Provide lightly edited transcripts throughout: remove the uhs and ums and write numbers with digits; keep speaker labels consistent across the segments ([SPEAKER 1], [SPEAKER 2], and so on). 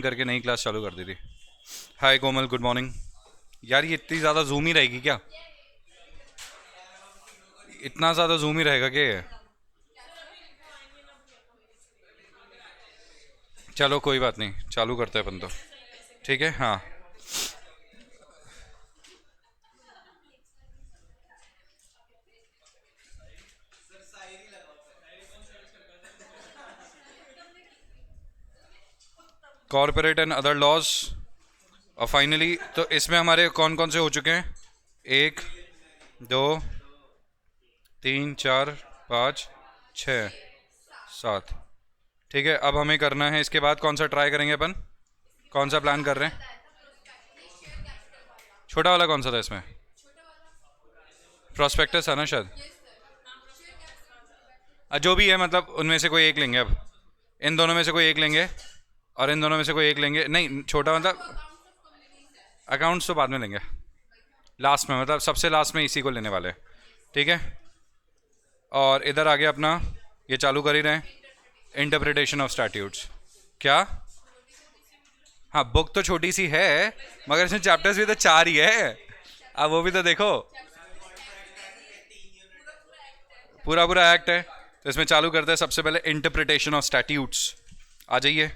[SPEAKER 1] करके नई क्लास चालू कर दी थी। हाय कोमल, गुड मॉर्निंग। यार ये इतनी ज़्यादा जूम ही रहेगी क्या? इतना ज़्यादा जूम ही रहेगा क्या ये? चलो कोई बात नहीं, चालू करते हैं अपन तो। ठीक है, हाँ। Corporate and other laws. और फाइनली तो इसमें हमारे कौन कौन से हो चुके हैं? एक, दो, तीन, चार, पाँच, छ, सात। ठीक है, अब हमें करना है इसके बाद कौन सा ट्राई करेंगे अपन? कौन सा प्लान कर रहे हैं? छोटा वाला कौन सा था इसमें? प्रोस्पेक्टस है ना शायद। जो भी है, मतलब उनमें से कोई एक लेंगे अब। इन दोनों में से कोई एक लेंगे और इन दोनों में से कोई एक लेंगे। नहीं, छोटा मतलब अकाउंट्स तो बाद में लेंगे, लास्ट में, मतलब सबसे लास्ट में इसी को लेने वाले हैं। ठीक है। और इधर आगे अपना ये चालू कर ही रहे हैं, इंटरप्रिटेशन ऑफ स्टैट्यूट्स। क्या? हाँ, बुक तो छोटी सी है मगर इसमें चैप्टर्स भी तो चार ही है। अब वो भी तो देखो, पूरा पूरा एक्ट है। तो इसमें चालू करते हैं सबसे पहले इंटरप्रिटेशन ऑफ स्टैट्यूट्स। आ जाइए।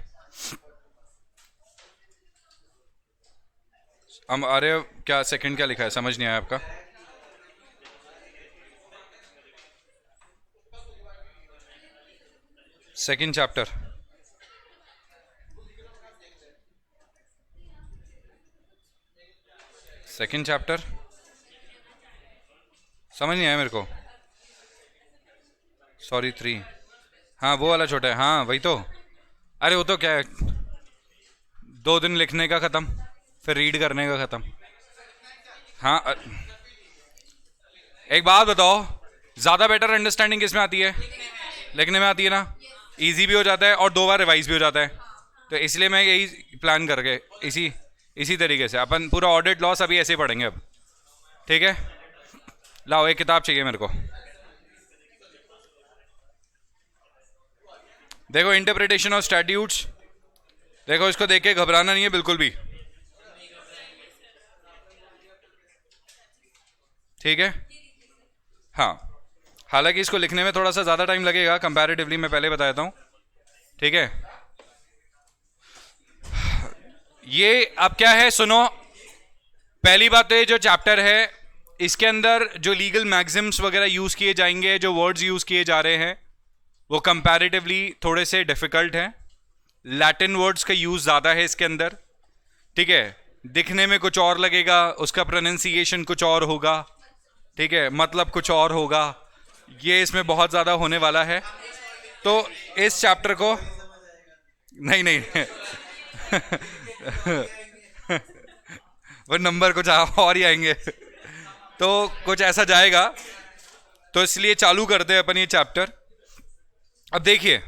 [SPEAKER 1] हम अरे क्या सेकंड क्या लिखा है, समझ नहीं आया आपका। Second chapter. सेकंड चैप्टर समझ नहीं आया मेरे को। Sorry, three. हाँ वो वाला छोटा है, हाँ वही तो। अरे वो तो क्या है, 2 दिन लिखने का ख़त्म, फिर रीड करने का ख़त्म। हाँ एक बात बताओ, ज़्यादा बेटर अंडरस्टैंडिंग किस में आती है? लिखने में आती है ना। इजी भी हो जाता है और 2 बार रिवाइज भी हो जाता है। तो इसलिए मैं यही प्लान करके इसी इसी तरीके से अपन पूरा ऑडिट लॉस अभी ऐसे ही पढ़ेंगे अब। ठीक है, लाओ एक किताब चाहिए मेरे को। देखो इंटरप्रिटेशन ऑफ स्टैट्यूट्स, देखो इसको देख के घबराना नहीं है बिल्कुल भी। ठीक है, हाँ। हालांकि इसको लिखने में थोड़ा सा ज़्यादा टाइम लगेगा कंपैरेटिवली, मैं पहले बताता हूँ। ठीक है, ये अब क्या है सुनो। पहली बात तो ये जो चैप्टर है इसके अंदर जो लीगल मैक्सिम्स वगैरह यूज़ किए जाएंगे, जो वर्ड्स यूज़ किए जा रहे हैं वो कंपैरेटिवली थोड़े से डिफ़िकल्ट हैं। लैटिन वर्ड्स का यूज़ ज़्यादा है इसके अंदर। ठीक है, दिखने में कुछ और लगेगा, उसका प्रोनाउंसिएशन कुछ और होगा। ठीक है, मतलब कुछ और होगा। ये इसमें बहुत ज़्यादा होने वाला है। तो इस चैप्टर को नहीं नहीं वो नंबर कुछ और ही आएंगे तो कुछ ऐसा जाएगा। तो इसलिए चालू करते हैं अपन ये चैप्टर। अब देखिए,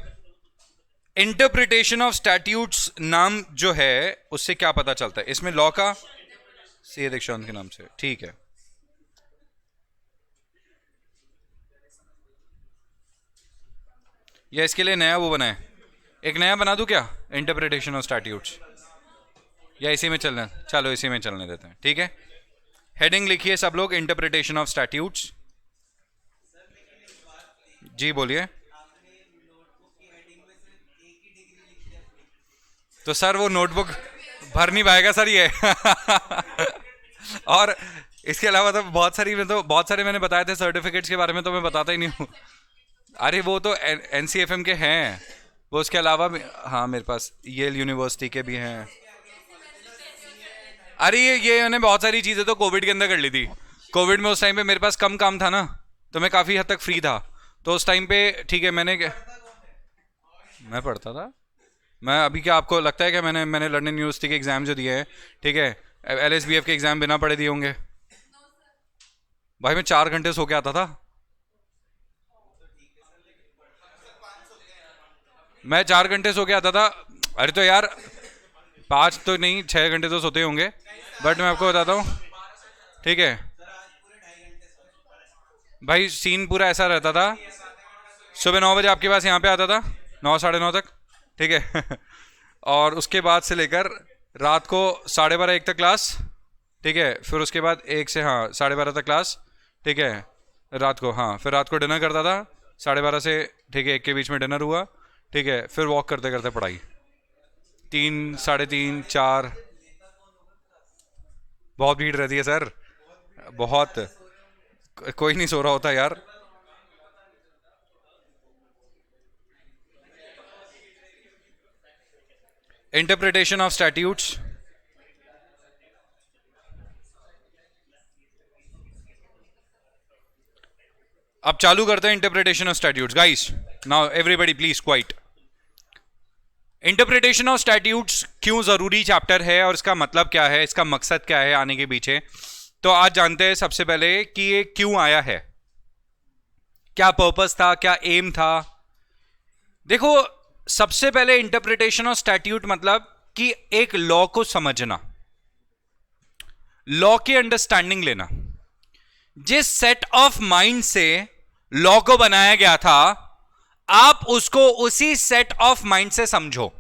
[SPEAKER 1] इंटरप्रिटेशन ऑफ स्टैट्यूट्स नाम जो है उससे क्या पता चलता है, इसमें लॉ का सी दीक्षांत के नाम से। ठीक है, या इसके लिए नया वो बनाए, एक नया बना दूं क्या, इंटरप्रिटेशन ऑफ स्टैट्यूट्स, या इसी में चलना? चलो इसी में चलने देते हैं। ठीक है, हेडिंग लिखिए सब लोग, इंटरप्रिटेशन ऑफ स्टैट्यूट्स। जी बोलिए। तो सर वो नोटबुक भर नहीं पाएगा सर ये और इसके अलावा तो बहुत सारी, मैं तो बहुत सारे मैंने बताए थे सर्टिफिकेट्स के बारे में, तो मैं बताता ही नहीं हूँ। अरे वो तो एनसीएफएम के हैं, वो उसके अलावा भी, हाँ मेरे पास येल यूनिवर्सिटी के भी हैं। अरे ये मैंने बहुत सारी चीज़ें तो कोविड के अंदर कर ली थी। कोविड में उस टाइम पे मेरे पास कम काम था ना, तो मैं काफ़ी हद तक फ्री था। तो उस टाइम पे ठीक है, मैं पढ़ता था। मैं अभी, क्या आपको लगता है कि मैंने मैंने लंदन यूनिवर्सिटी के एग्ज़ाम जो दिए हैं, ठीक है, एलएसबीएफ के एग्ज़ाम बिना पढ़े दिए होंगे? भाई मैं 4 घंटे सो के आता था। मैं 4 घंटे सो के आता था। अरे तो यार 5 तो नहीं, 6 घंटे तो सोते होंगे, बट मैं आपको बताता हूँ। ठीक है भाई, सीन पूरा ऐसा रहता था। सुबह 9 बजे आपके पास यहाँ पे आता था, 9 साढ़े 9 तक। ठीक है और उसके बाद से लेकर रात को 12:30 1 तक क्लास, ठीक है, फिर उसके बाद 1 से 12:30 तक क्लास, ठीक है, रात को, फिर रात को डिनर करता था 12:30 से, ठीक है, 1 के बीच में डिनर हुआ, ठीक है, फिर वॉक करते करते पढ़ाई 3 3:30 4। बहुत भीड़ रहती है सर, बहुत, कोई नहीं सो रहा होता यार। इंटरप्रिटेशन ऑफ स्टैट्यूट्स, अब चालू करते हैं interpretation of statutes guys. Now everybody please quite. Interpretation of statutes क्यों जरूरी चैप्टर है और इसका मतलब क्या है, इसका मकसद क्या है आने के पीछे, तो आज जानते हैं सबसे पहले कि ये क्यों आया है, क्या पर्पस था, क्या एम था। देखो, सबसे पहले इंटरप्रिटेशन ऑफ स्टैट्यूट मतलब कि एक लॉ को समझना, लॉ की अंडरस्टैंडिंग लेना। जिस सेट ऑफ माइंड से लॉ को बनाया गया था, आप उसको उसी सेट ऑफ माइंड से समझो,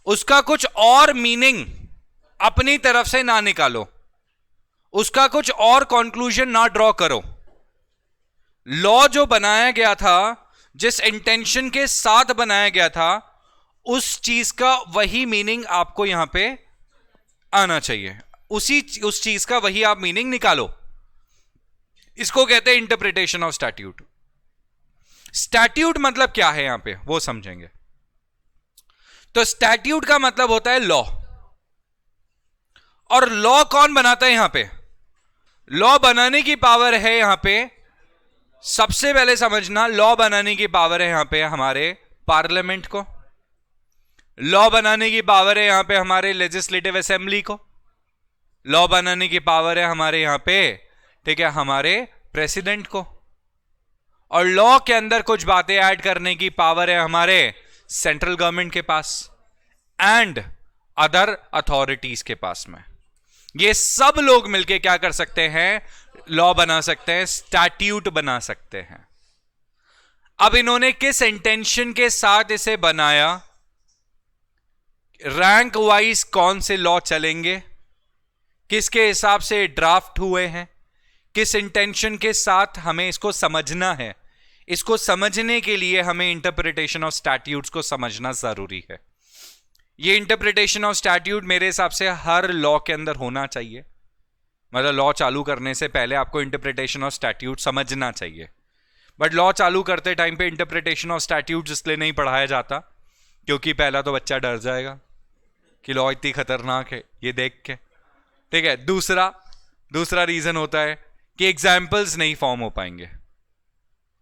[SPEAKER 1] उसका कुछ और मीनिंग अपनी तरफ से ना निकालो, उसका कुछ और कंक्लूजन ना ड्रॉ करो। लॉ जो बनाया गया था, जिस इंटेंशन के साथ बनाया गया था, उस चीज का वही मीनिंग आपको यहां पे आना चाहिए, उस चीज का वही आप मीनिंग निकालो। इसको कहते हैं इंटरप्रिटेशन ऑफ स्टैट्यूट। स्टैट्यूट मतलब क्या है यहां पे वो समझेंगे। तो स्टैट्यूट का मतलब होता है लॉ, और लॉ कौन बनाता है यहां पे? लॉ बनाने की पावर है यहां पे, सबसे पहले समझना, लॉ बनाने की पावर है यहां पे हमारे पार्लियामेंट को, लॉ बनाने की पावर है यहां पे हमारे लेजिस्लेटिव असेंबली को, लॉ बनाने की पावर है हमारे यहां पे, ठीक है, हमारे प्रेसिडेंट को, और लॉ के अंदर कुछ बातें ऐड करने की पावर है हमारे सेंट्रल गवर्नमेंट के पास एंड अदर अथॉरिटीज के पास में। ये सब लोग मिलके क्या कर सकते हैं? लॉ बना सकते हैं, स्टैट्यूट बना सकते हैं। अब इन्होंने किस इंटेंशन के साथ इसे बनाया, रैंक वाइज कौन से लॉ चलेंगे, किसके हिसाब से ड्राफ्ट हुए हैं, किस इंटेंशन के साथ हमें इसको समझना है, इसको समझने के लिए हमें इंटरप्रिटेशन ऑफ स्टैट्यूट्स को समझना जरूरी है। ये इंटरप्रिटेशन ऑफ स्टैट्यूट मेरे हिसाब से हर लॉ के अंदर होना चाहिए, मतलब लॉ चालू करने से पहले आपको इंटरप्रिटेशन ऑफ स्टैट्यूट समझना चाहिए। बट लॉ चालू करते टाइम पे इंटरप्रिटेशन ऑफ स्टैट्यूट इसलिए नहीं पढ़ाया जाता क्योंकि पहला तो बच्चा डर जाएगा कि लॉ इतनी खतरनाक है ये देख के, ठीक है। दूसरा रीजन होता है कि एग्जाम्पल्स नहीं फॉर्म हो पाएंगे।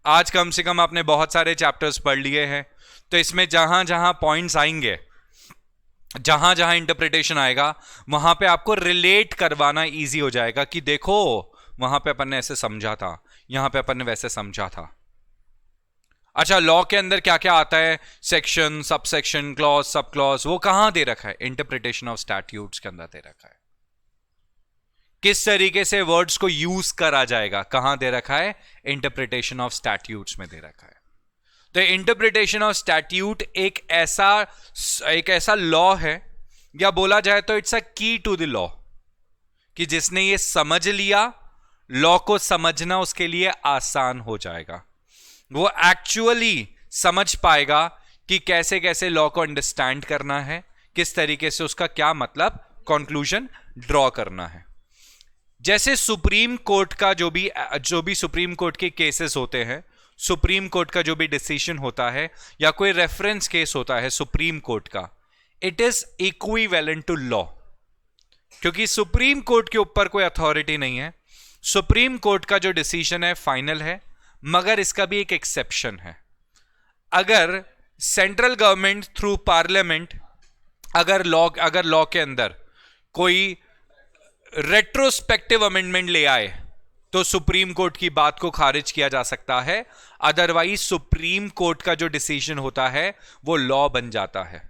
[SPEAKER 1] आज कम से कम आपने बहुत सारे चैप्टर्स पढ़ लिए हैं, तो इसमें जहां जहां पॉइंट्स आएंगे, जहां जहां इंटरप्रिटेशन आएगा, वहां पे आपको रिलेट करवाना इजी हो जाएगा कि देखो वहां पे अपन ने ऐसे समझा था, यहां पे अपन ने वैसे समझा था। अच्छा, लॉ के अंदर क्या क्या आता है, section, sub section, clause, sub clause, वो कहां दे रखा है? इंटरप्रिटेशन ऑफ स्टैट्यूट्स के अंदर दे रखा है। किस तरीके से वर्ड्स को यूज करा जाएगा, कहां दे रखा है? इंटरप्रिटेशन ऑफ स्टैट्यूट्स में दे रखा है। तो इंटरप्रिटेशन ऑफ स्टैट्यूट एक ऐसा लॉ है, या बोला जाए तो इट्स अ की टू द लॉ, कि जिसने ये समझ लिया, लॉ को समझना उसके लिए आसान हो जाएगा। वो एक्चुअली समझ पाएगा कि कैसे कैसे लॉ को अंडरस्टैंड करना है, किस तरीके से उसका क्या मतलब कंक्लूजन ड्रॉ करना है। जैसे सुप्रीम कोर्ट का जो भी सुप्रीम कोर्ट के केसेस होते हैं, सुप्रीम कोर्ट का जो भी डिसीजन होता है या कोई रेफरेंस केस होता है सुप्रीम कोर्ट का, it is equivalent to law, क्योंकि सुप्रीम कोर्ट के ऊपर कोई अथॉरिटी नहीं है। सुप्रीम कोर्ट का जो डिसीजन है फाइनल है, मगर इसका भी एक एक्सेप्शन है। अगर सेंट्रल गवर्नमेंट थ्रू पार्लियामेंट अगर लॉ के अंदर कोई रेट्रोस्पेक्टिव अमेंडमेंट ले आए तो सुप्रीम कोर्ट की बात को खारिज किया जा सकता है, अदरवाइज सुप्रीम कोर्ट का जो डिसीजन होता है वो लॉ बन जाता है।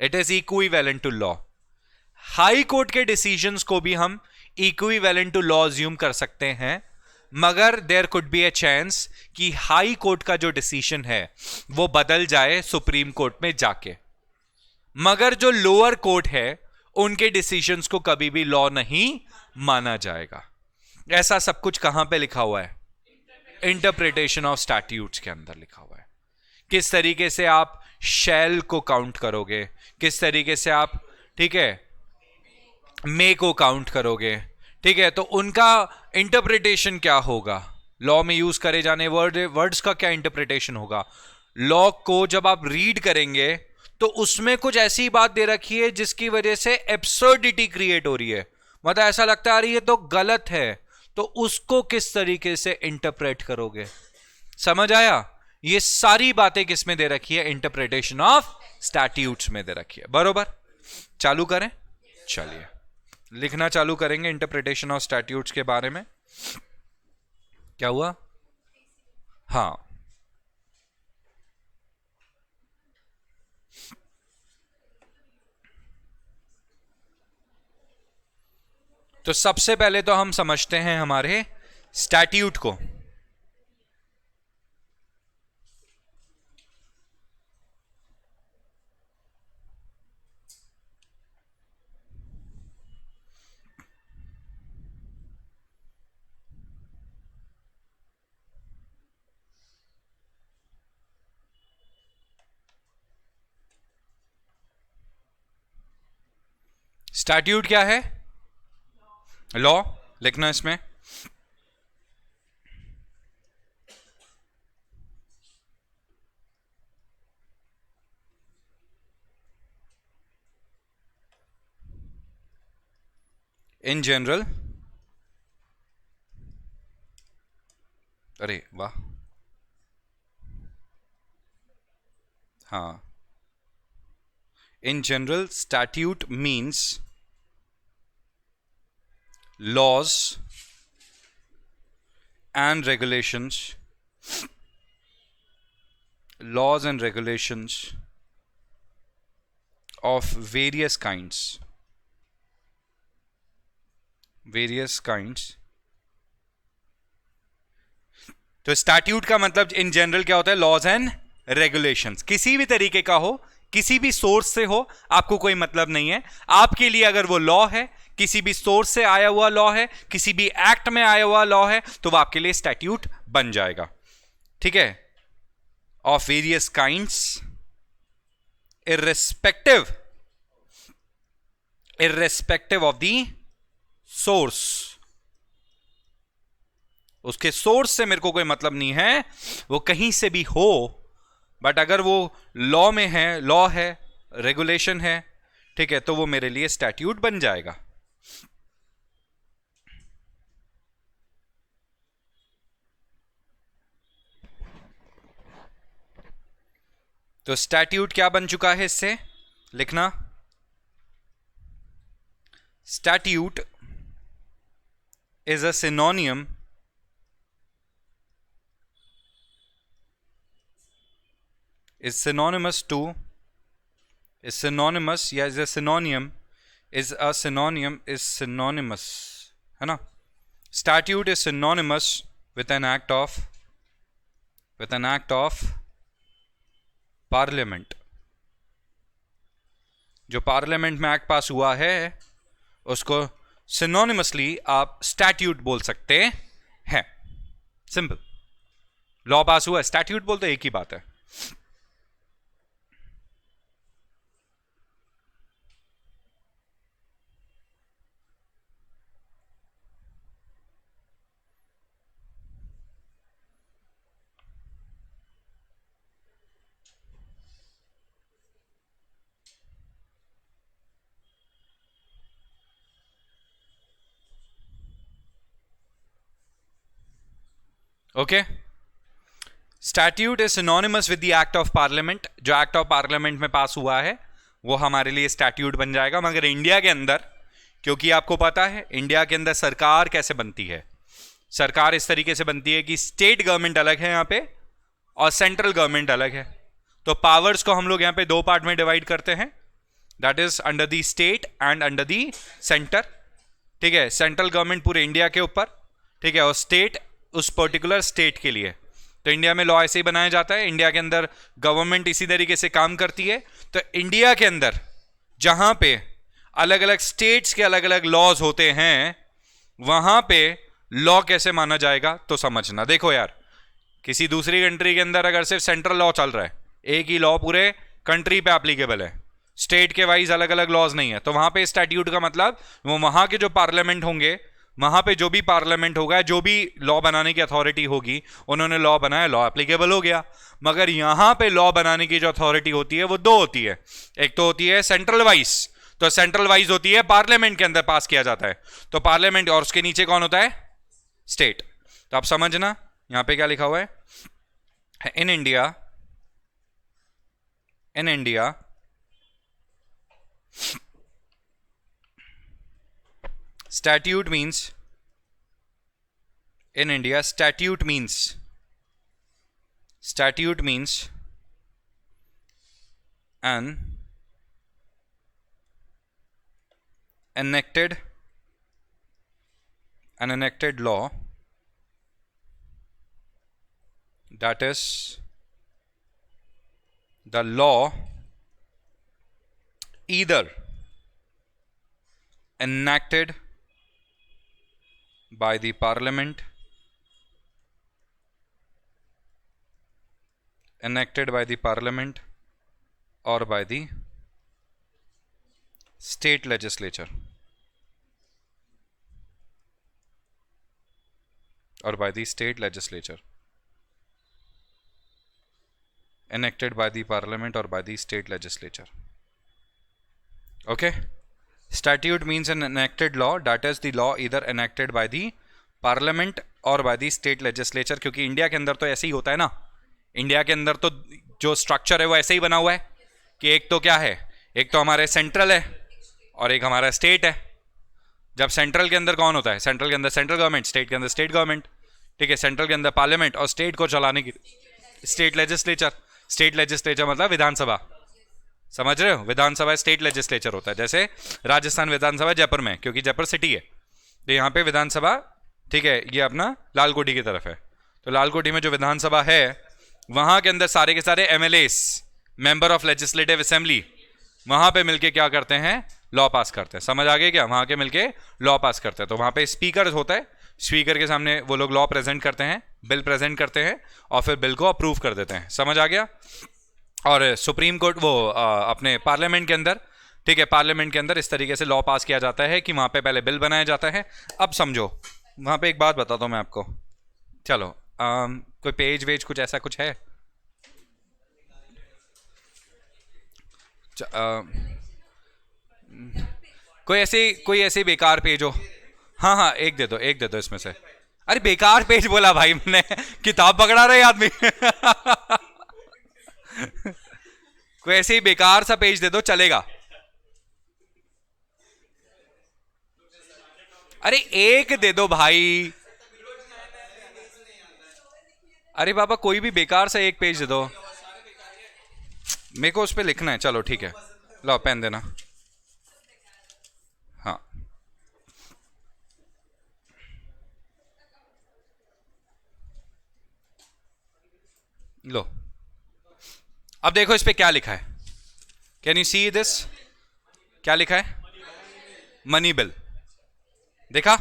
[SPEAKER 1] It is equivalent to law. High court के डिसीजंस को भी हम इक्विवेलेंट टू लॉ अज्यूम कर सकते हैं, मगर there could be a chance कि हाई कोर्ट का जो डिसीजन है वो बदल जाए सुप्रीम कोर्ट में जाके। मगर जो लोअर कोर्ट है उनके डिसीजंस को कभी भी लॉ नहीं माना जाएगा। ऐसा सब कुछ कहां पे लिखा हुआ है? इंटरप्रिटेशन ऑफ स्टैट्यूट्स के अंदर लिखा हुआ है। किस तरीके से आप शैल को काउंट करोगे, किस तरीके से आप, ठीक है, मे को काउंट करोगे, ठीक है, तो उनका इंटरप्रिटेशन क्या होगा, लॉ में यूज करे जाने वर्ड्स का क्या इंटरप्रिटेशन होगा। लॉ को जब आप रीड करेंगे तो उसमें कुछ ऐसी बात दे रखी है जिसकी वजह से एब्सर्डिटी क्रिएट हो रही है, मतलब ऐसा लगता है ये तो गलत है, तो उसको किस तरीके से इंटरप्रेट करोगे। समझ आया? ये सारी बातें किस में दे रखी है? इंटरप्रिटेशन ऑफ स्टैट्यूट्स में दे रखी है। बरोबर? चालू करें, चलिए लिखना चालू करेंगे इंटरप्रिटेशन ऑफ स्टैट्यूट्स के बारे में। क्या हुआ? हाँ, तो सबसे पहले तो हम समझते हैं हमारे स्टैट्यूट को। स्टैट्यूट क्या है? लॉ लिखना इसमें। इन जनरल, अरे वाह, हाँ, in general statute means laws and regulations of various kinds तो स्टैट्यूट का मतलब इन जनरल क्या होता है? लॉज एंड रेगुलेशंस, किसी भी तरीके का हो, किसी भी सोर्स से हो, आपको कोई मतलब नहीं है। आपके लिए अगर वो लॉ है, किसी भी सोर्स से आया हुआ लॉ है, किसी भी एक्ट में आया हुआ लॉ है, तो वो आपके लिए स्टैट्यूट बन जाएगा। ठीक है? Of various kinds, irrespective of the source. उसके सोर्स से मेरे को कोई मतलब नहीं है, वो कहीं से भी हो, बट अगर वो लॉ में है, लॉ है, रेगुलेशन है, ठीक है, तो वो मेरे लिए स्टैट्यूट बन जाएगा। तो स्टैट्यूट क्या बन चुका है इससे? लिखना, statute is a सिनोनियम is synonymous to, is synonymous, या is a synonym, is a synonym, is synonymous, है ना? Statute is synonymous with an act of parliament। जो पार्लियामेंट में एक्ट पास हुआ है उसको सिनोनिमसली आप स्टैट्यूट बोल सकते हैं। सिंपल, लॉ पास हुआ, स्टैट्यूट बोलते एक ही बात है। Okay, statute is synonymous with the act of parliament. जो एक्ट ऑफ पार्लियामेंट में पास हुआ है वो हमारे लिए स्टैट्यूट बन जाएगा। मगर इंडिया के अंदर, क्योंकि आपको पता है इंडिया के अंदर सरकार कैसे बनती है, सरकार इस तरीके से बनती है कि स्टेट गवर्नमेंट अलग है यहां पे और सेंट्रल गवर्नमेंट अलग है। तो पावर्स को हम लोग यहां पे दो पार्ट में डिवाइड करते हैं, that is under the state and under the centre. ठीक है, सेंट्रल गवर्नमेंट पूरे इंडिया के ऊपर, ठीक है, और स्टेट उस पर्टिकुलर स्टेट के लिए। तो इंडिया में लॉ ऐसे ही बनाया जाता है, इंडिया के अंदर गवर्नमेंट इसी तरीके से काम करती है। तो इंडिया के अंदर जहां पे अलग अलग स्टेट्स के अलग अलग लॉज होते हैं, वहां पे लॉ कैसे माना जाएगा तो समझना। देखो यार, किसी दूसरी कंट्री के अंदर अगर सिर्फ सेंट्रल लॉ चल रहा है, एक ही लॉ पूरे कंट्री पे एप्लीकेबल है, स्टेट के वाइज अलग अलग लॉज नहीं है, तो वहां पे स्टैट्यूट का मतलब वो वहां के जो पार्लियामेंट होंगे, वहां पे जो भी पार्लियामेंट होगा, जो भी लॉ बनाने की अथॉरिटी होगी, उन्होंने लॉ बनाया, लॉ एप्लीकेबल हो गया। मगर यहां पे लॉ बनाने की जो अथॉरिटी होती है वो दो होती है, एक तो होती है सेंट्रल वाइज, तो सेंट्रल वाइज होती है पार्लियामेंट के अंदर पास किया जाता है, तो पार्लियामेंट, और उसके नीचे कौन होता है? स्टेट। तो आप समझना यहां पे क्या लिखा हुआ है, in India statute means, in India statute means an enacted law that is the law either enacted by the parliament or by the state legislature enacted by the parliament or by the state legislature. Okay, statute means an enacted law, that is the law either enacted by the parliament or by the state legislature। क्योंकि India के अंदर तो ऐसे ही होता है ना, India के अंदर तो जो स्ट्रक्चर है वो ऐसे ही बना हुआ है कि एक तो क्या है, एक तो हमारे सेंट्रल है और एक हमारा स्टेट है। जब सेंट्रल के अंदर कौन होता है? सेंट्रल के अंदर सेंट्रल गवर्नमेंट, स्टेट के अंदर स्टेट गवर्नमेंट, ठीक है। सेंट्रल के अंदर पार्लियामेंट और स्टेट को चलाने की स्टेट लेजिस्लेचर। स्टेट लेजिस्लेचर मतलब विधानसभा, समझ रहे हो? विधानसभा स्टेट लेजिस्लेचर होता है। जैसे राजस्थान विधानसभा जयपुर में, क्योंकि जयपुर सिटी है, तो यहाँ पे विधानसभा, ठीक है, ये अपना लालकोठी की तरफ है। तो लालकोठी में जो विधानसभा है, वहां के अंदर सारे के सारे MLAs, member of legislative assembly, वहां पे मिलके क्या करते हैं? लॉ पास करते हैं। समझ आ गए क्या? वहां के मिलके लॉ पास करते हैं। तो वहां पे स्पीकर होता है, स्पीकर के सामने वो लोग लॉ प्रेजेंट करते हैं, बिल प्रेजेंट करते हैं और फिर बिल को अप्रूव कर देते हैं। समझ आ गया? और सुप्रीम कोर्ट वो अपने पार्लियामेंट के अंदर, ठीक है, पार्लियामेंट के अंदर इस तरीके से लॉ पास किया जाता है कि वहां पे पहले बिल बनाया जाता है। अब समझो, वहां पे एक बात बताता हूं मैं आपको, चलो कोई पेज वेज कुछ ऐसा कुछ है? कोई ऐसे बेकार पेज हो? हाँ हाँ, एक दे दो इसमें से। अरे बेकार पेज बोला भाई मैंने, किताब पकड़ा रहे आदमी कोई ऐसे ही बेकार सा पेज दे दो, चलेगा। अरे एक दे दो भाई, अरे बाबा कोई भी बेकार सा एक पेज दे दो, मेरे को उस पे लिखना है। चलो ठीक है, लो पेन देना। हाँ लो, अब देखो इस पे क्या लिखा है। Can you see this? क्या लिखा है? Money bill. देखा?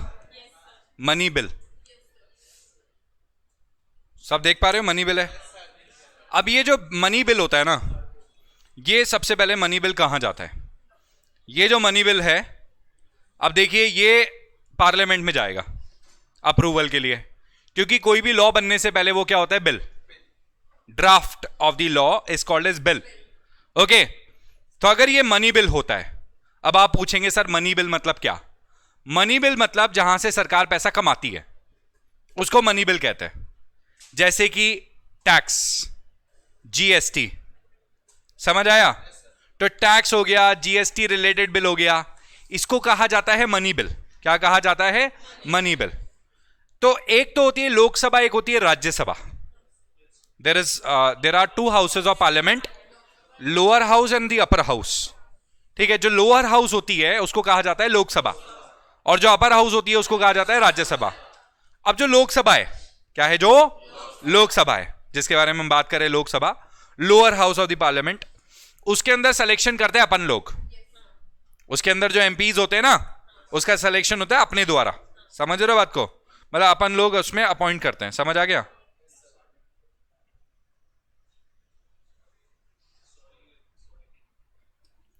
[SPEAKER 1] मनी बिल, सब देख पा रहे हो? मनी बिल है। अब ये जो मनी बिल होता है ना, ये सबसे पहले मनी बिल कहां जाता है? ये जो मनी बिल है, अब देखिए ये पार्लियामेंट में जाएगा अप्रूवल के लिए, क्योंकि कोई भी लॉ बनने से पहले वो क्या होता है? Bill. Draft of the law is called as bill. Okay, तो अगर ये मनी बिल होता है, अब आप पूछेंगे सर मनी बिल मतलब क्या? मनी बिल मतलब जहां से सरकार पैसा कमाती है, उसको मनी बिल कहते हैं। जैसे कि टैक्स, जीएसटी, समझ आया? तो टैक्स हो गया, जीएसटी रिलेटेड बिल हो गया, इसको कहा जाता है मनी बिल। क्या कहा जाता है? Money bill. तो एक तो होती है लोकसभा, एक होती है Rajya Sabha. There are two houses of parliament, lower house and the upper house. ठीक है, जो लोअर हाउस होती है उसको कहा जाता है लोकसभा, और जो अपर हाउस होती है उसको कहा जाता है राज्यसभा। अब जो लोकसभा है, क्या है? जो लोकसभा है, जिसके बारे में हम बात करें, Lok Sabha, lower house of the parliament, उसके अंदर सिलेक्शन करते हैं अपन लोग। उसके अंदर जो एमपीज होते हैं ना, उसका सिलेक्शन होता है अपने द्वारा। समझ रहे हो बात को? मतलब अपन लोग उसमें अपॉइंट करते हैं। समझ आ गया?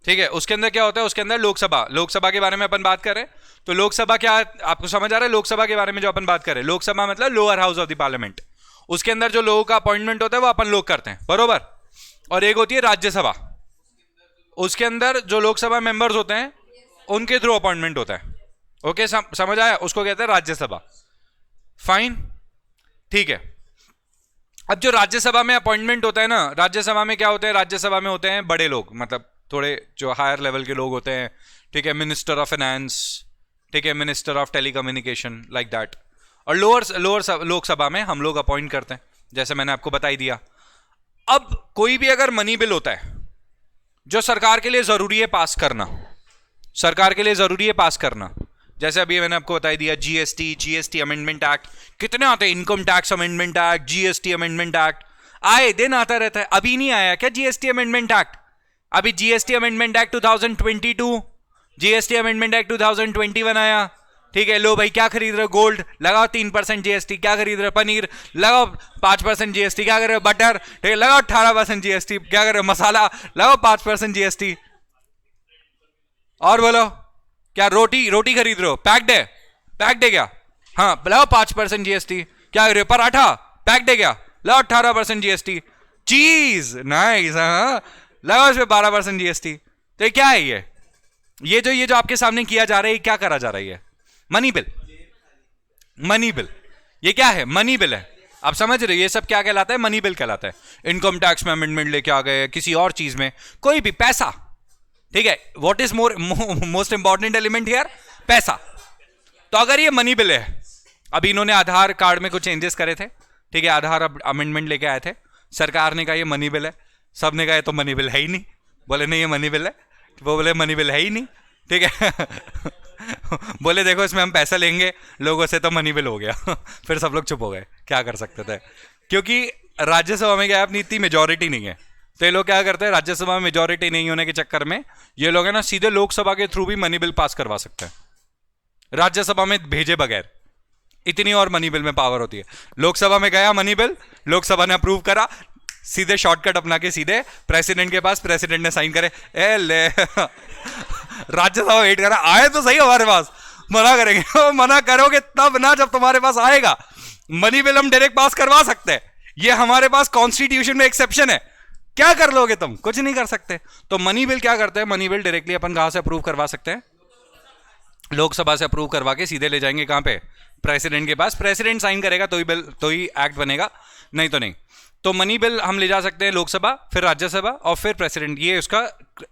[SPEAKER 1] ठीक है। उसके अंदर क्या होता है? उसके अंदर लोकसभा, लोकसभा के बारे में अपन बात करें तो लोकसभा क्या, आपको समझ आ रहा है? लोकसभा के बारे में जो अपन बात करें, लोकसभा मतलब lower house of the parliament. उसके अंदर जो लोगों का अपॉइंटमेंट होता है वो अपन लोग करते हैं, बरोबर। और एक होती है राज्यसभा, उसके अंदर जो लोकसभा मेंबर्स होते हैं उनके थ्रू अपॉइंटमेंट होता है। ओके, समझ आया? उसको कहते हैं राज्यसभा। फाइन, ठीक है। अब जो राज्यसभा में अपॉइंटमेंट होता है ना, राज्यसभा में क्या होते हैं? राज्यसभा में होते हैं बड़े लोग, मतलब थोड़े जो हायर लेवल के लोग होते हैं। ठीक है, मिनिस्टर ऑफ फाइनेंस, ठीक है, minister of telecommunication, like that. और लोअर लोकसभा में हम लोग अपॉइंट करते हैं, जैसे मैंने आपको बताई दिया। अब कोई भी अगर मनी बिल होता है जो सरकार के लिए जरूरी है पास करना, सरकार के लिए जरूरी है पास करना, जैसे अभी मैंने आपको बताई दिया जीएसटी अमेंडमेंट एक्ट, कितने आते हैं? Income tax amendment act, GST amendment act, आए दिन आता रहता है। अभी नहीं आया क्या जीएसटी अमेंडमेंट एक्ट? अभी GST amendment act 2022, GST amendment act 2021 आया। ठीक है, लो भाई, क्या खरीद रहे हो? गोल्ड, लगाओ 3% जीएसटी। क्या खरीद रहे हो? पनीर, लगाओ 5% जीएसटी। क्या कर रहे हो? बटर, ठीक है, लगाओ 18% जीएसटी। क्या कर रहे हो? मसाला, लगाओ 5% जीएसटी। और बोलो, क्या रोटी, रोटी खरीद रहे हो? पैक्ड है, पैक्ड है क्या? हाँ, लगाओ 5% जीएसटी। क्या कर रहे हो? पराठा, पैक्ड है क्या? लगाओ 18% जीएसटी। चीज, नाइस, हाँ, लगाओ इसमें 12% जीएसटी। तो ये क्या है? ये जो आपके सामने किया जा रहा है, क्या करा जा रहा है? Money bill, money bill. ये क्या है? मनी बिल है। आप समझ रहे हो? ये सब क्या कहलाता है? मनी बिल कहलाता है। इनकम टैक्स में अमेंडमेंट लेके आ गए, किसी और चीज में, कोई भी पैसा। ठीक है, what is most important element here? पैसा। तो अगर ये मनी बिल है, अभी इन्होंने आधार कार्ड में कुछ चेंजेस करे थे, ठीक है, आधार अमेंडमेंट लेके आए थे, सरकार ने कहा ये मनी बिल है, सब ने कहा ये तो मनी बिल है ही नहीं, बोले नहीं ये मनी बिल है, वो बोले मनी बिल है ही नहीं, ठीक है। बोले देखो इसमें हम पैसा लेंगे लोगों से तो मनी बिल हो गया। फिर सब लोग चुप हो गए, क्या कर सकते थे, क्योंकि राज्यसभा में क्या अपनी इतनी मेजोरिटी नहीं है। तो ये लोग क्या करते हैं, राज्यसभा में मेजोरिटी नहीं होने के चक्कर में ये लोग है ना सीधे लोकसभा के थ्रू भी मनी बिल पास करवा सकते हैं, राज्यसभा में भेजे बगैर। इतनी और मनी बिल में पावर होती है। लोकसभा में गया मनी बिल, लोकसभा ने अप्रूव करा, सीधे शॉर्टकट अपना के सीधे प्रेसिडेंट के पास, प्रेसिडेंट ने साइन करे, ए ले। राज्यसभा वेट करा, आए तो सही हमारे पास, मना करेंगे। मना करोगे तब ना जब तुम्हारे पास आएगा। मनी बिल हम डायरेक्ट पास करवा सकते हैं, ये हमारे पास कॉन्स्टिट्यूशन में एक्सेप्शन है। क्या कर लोगे तुम? कुछ नहीं कर सकते। तो मनी बिल क्या करते हैं? मनी बिल डायरेक्टली अपन कहां से अप्रूव करवा सकते हैं? लोकसभा से अप्रूव करवा के सीधे ले जाएंगे कहां पे? प्रेसिडेंट के पास। प्रेसिडेंट साइन करेगा तो ही बिल, तो ही एक्ट बनेगा, नहीं तो नहीं। तो मनी बिल हम ले जा सकते हैं लोकसभा, फिर राज्यसभा और फिर प्रेसिडेंट, ये उसका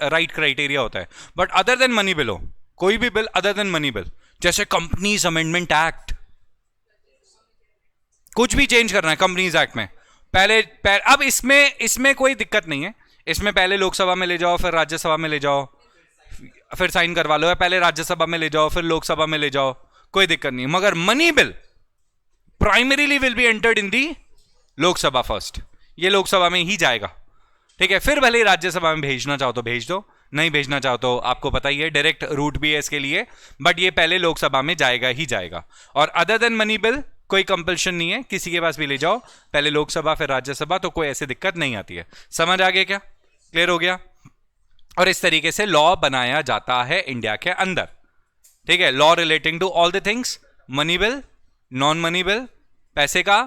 [SPEAKER 1] राइट क्राइटेरिया होता है। But other than money bill हो, कोई भी bill other than money bill, जैसे कंपनीज अमेंडमेंट एक्ट, कुछ भी चेंज करना है कंपनीज एक्ट में, पहले अब इसमें कोई दिक्कत नहीं है। इसमें पहले लोकसभा में ले जाओ, फिर राज्यसभा में ले जाओ, फिर साइन करवा लो, या पहले राज्यसभा में ले जाओ फिर लोकसभा में ले जाओ, कोई दिक्कत नहीं। मगर money bill primarily will be entered in the Lok Sabha first, ये लोकसभा में ही जाएगा। ठीक है, फिर भले ही राज्यसभा में भेजना चाहो तो भेज दो, नहीं भेजना चाहो तो आपको पता ही है डायरेक्ट रूट भी है इसके लिए, बट ये पहले लोकसभा में जाएगा ही जाएगा। और अदर देन मनी बिल कोई कंपल्शन नहीं है, किसी के पास भी ले जाओ, पहले लोकसभा फिर राज्यसभा, तो कोई ऐसी दिक्कत नहीं आती है। समझ आ गया क्या? क्लियर हो गया? और इस तरीके से लॉ बनाया जाता है इंडिया के अंदर। ठीक है, law relating to all the things, money bill, non money bill, पैसे का,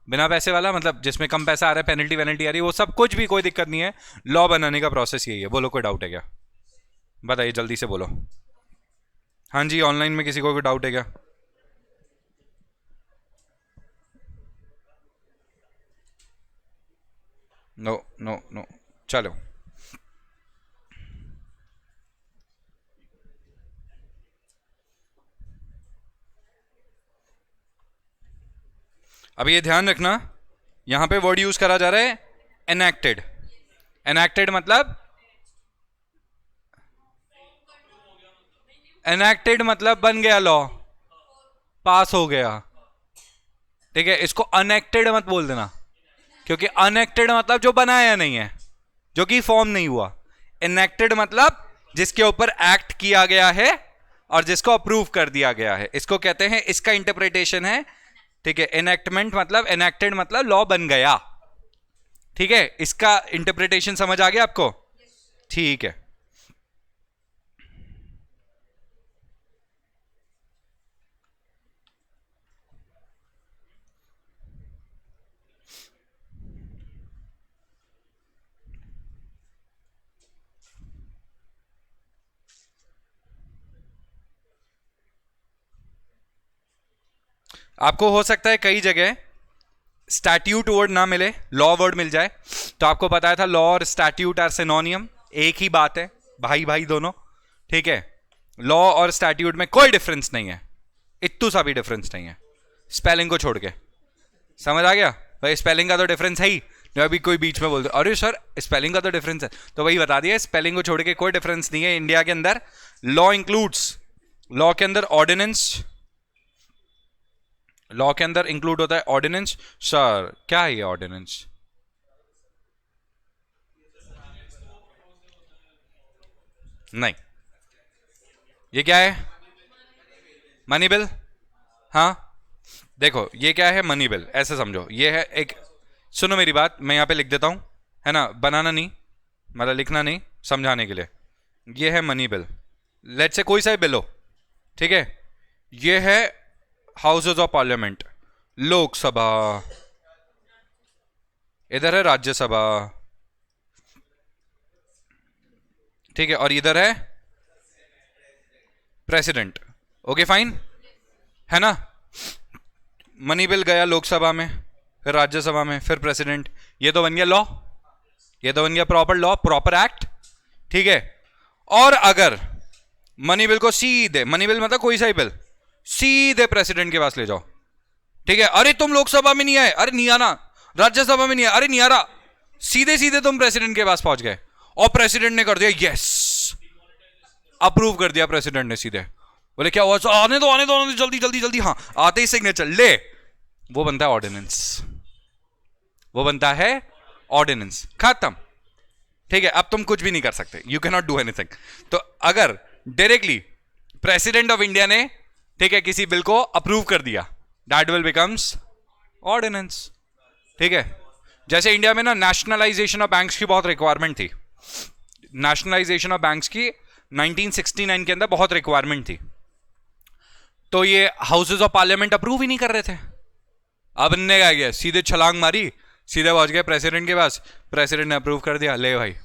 [SPEAKER 1] बिना पैसे वाला, मतलब जिसमें कम पैसा आ रहा है, पेनल्टी वेनल्टी आ रही है, वो सब कुछ भी कोई दिक्कत नहीं है। लॉ बनाने का प्रोसेस यही है। बोलो कोई डाउट है क्या? बताइए जल्दी से बोलो। हाँ जी, ऑनलाइन में किसी को कोई डाउट है क्या? नो नो नो, चलो। अब ये ध्यान रखना, यहां पे वर्ड यूज करा जा रहा है एनैक्टेड। एनैक्टेड मतलब, एनैक्टेड मतलब बन गया लॉ, पास हो गया। ठीक है, इसको अनएक्टेड मत बोल देना, क्योंकि अनएक्टेड मतलब जो बनाया नहीं है, जो कि फॉर्म नहीं हुआ। इनेक्टेड मतलब जिसके ऊपर एक्ट किया गया है और जिसको अप्रूव कर दिया गया है, इसको कहते हैं, इसका इंटरप्रिटेशन है। ठीक है, एनेक्टमेंट मतलब, एनेक्टेड मतलब लॉ बन गया। ठीक है, इसका इंटरप्रिटेशन समझ आ गया आपको? ठीक है, आपको हो सकता है कई जगह स्टैट्यूट वर्ड ना मिले, लॉ वर्ड मिल जाए। तो आपको बताया था लॉ और स्टैट्यूट आर सिनोनियम, एक ही बात है, भाई भाई दोनों। ठीक है, लॉ और स्टैट्यूट में कोई डिफरेंस नहीं है, इत्तू सा भी डिफरेंस नहीं है, स्पेलिंग को छोड़ के। समझ आ गया भाई? स्पेलिंग का तो डिफरेंस है ही। जो अभी कोई बीच में बोलते अरे सर स्पेलिंग का तो डिफरेंस है, तो वही बता दिया, स्पेलिंग को छोड़ के कोई डिफरेंस नहीं है इंडिया के अंदर। लॉ इंक्लूड्स, लॉ के अंदर ऑर्डिनेंस, लॉ के अंदर इंक्लूड होता है ऑर्डिनेंस। सर क्या है ये ऑर्डिनेंस? नहीं, ये क्या है? Money bill. हाँ देखो, ये क्या है? मनी बिल, ऐसे समझो, ये है एक, सुनो मेरी बात, मैं यहां पे लिख देता हूं, है ना, बनाना नहीं, मतलब लिखना नहीं, समझाने के लिए। ये है मनी बिल, लेट से कोई सा भी बिल हो, ठीक है। ये है हाउसेज ऑफ पार्लियामेंट, लोकसभा, इधर है राज्यसभा, ठीक है, और इधर है प्रेसिडेंट। ओके फाइन, है ना। मनी बिल गया लोकसभा में, फिर राज्यसभा में, फिर प्रेसिडेंट, ये तो बन गया लॉ, ये तो बन गया प्रॉपर लॉ, प्रॉपर एक्ट, ठीक है। और अगर मनी बिल को सीधे, मनी बिल मतलब कोई सा ही बिल, सीधे प्रेसिडेंट के पास ले जाओ, ठीक है, अरे तुम लोकसभा में नहीं आए, अरे नहीं आना, राज्यसभा में नहीं आए, अरे नहीं आ रहा, सीधे सीधे तुम प्रेसिडेंट के पास पहुंच गए, और प्रेसिडेंट ने कर दिया यस, अप्रूव कर दिया प्रेसिडेंट ने सीधे। बोले क्या हुआ? आने दो आने दो आने दो, जल्दी जल्दी जल्दी, हाँ आते ही सिग्नेचर ले, वो बनता है ऑर्डिनेंस, वो बनता है ऑर्डिनेंस, खत्म। ठीक है, अब तुम कुछ भी नहीं कर सकते, you can not do anything. तो अगर डायरेक्टली प्रेसिडेंट ऑफ इंडिया ने, ठीक है, किसी बिल को अप्रूव कर दिया, दैट विल बिकम्स ऑर्डिनेंस, ठीक है। जैसे इंडिया में ना नेशनलाइजेशन ऑफ बैंक्स की बहुत रिक्वायरमेंट थी, नेशनलाइजेशन ऑफ बैंक्स की 1969 के अंदर बहुत रिक्वायरमेंट थी, तो ये हाउसेज ऑफ पार्लियामेंट अप्रूव ही नहीं कर रहे थे। अब इनने क्या किया, सीधे छलांग मारी, सीधे पहुंच गए प्रेसिडेंट के पास, प्रेसिडेंट ने अप्रूव कर दिया, ले भाई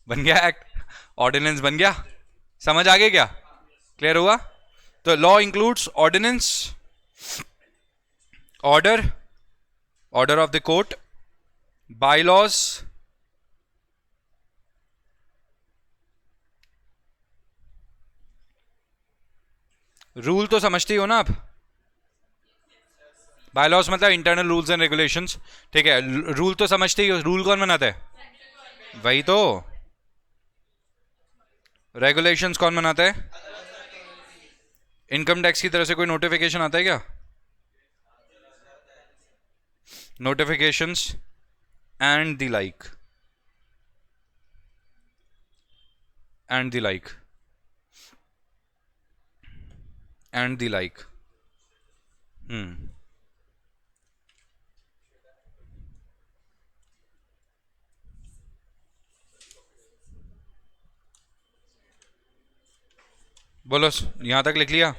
[SPEAKER 1] बन गया एक्ट, ऑर्डिनेंस बन गया। समझ आ गया क्या? क्लियर हुआ? तो law includes ordinance, order, order of the court, bylaws, rule तो समझते ही हो ना आप, बायलॉज मतलब इंटरनल रूल्स एंड रेगुलेशंस, ठीक है। रूल तो समझते ही हो, रूल कौन बनाता है? वही तो। रेगुलेशंस कौन बनाता है? इनकम टैक्स की तरफ से कोई नोटिफिकेशन आता है क्या? Notifications and the like, and the like, and the like. बोलो, यहां तक लिख लिया?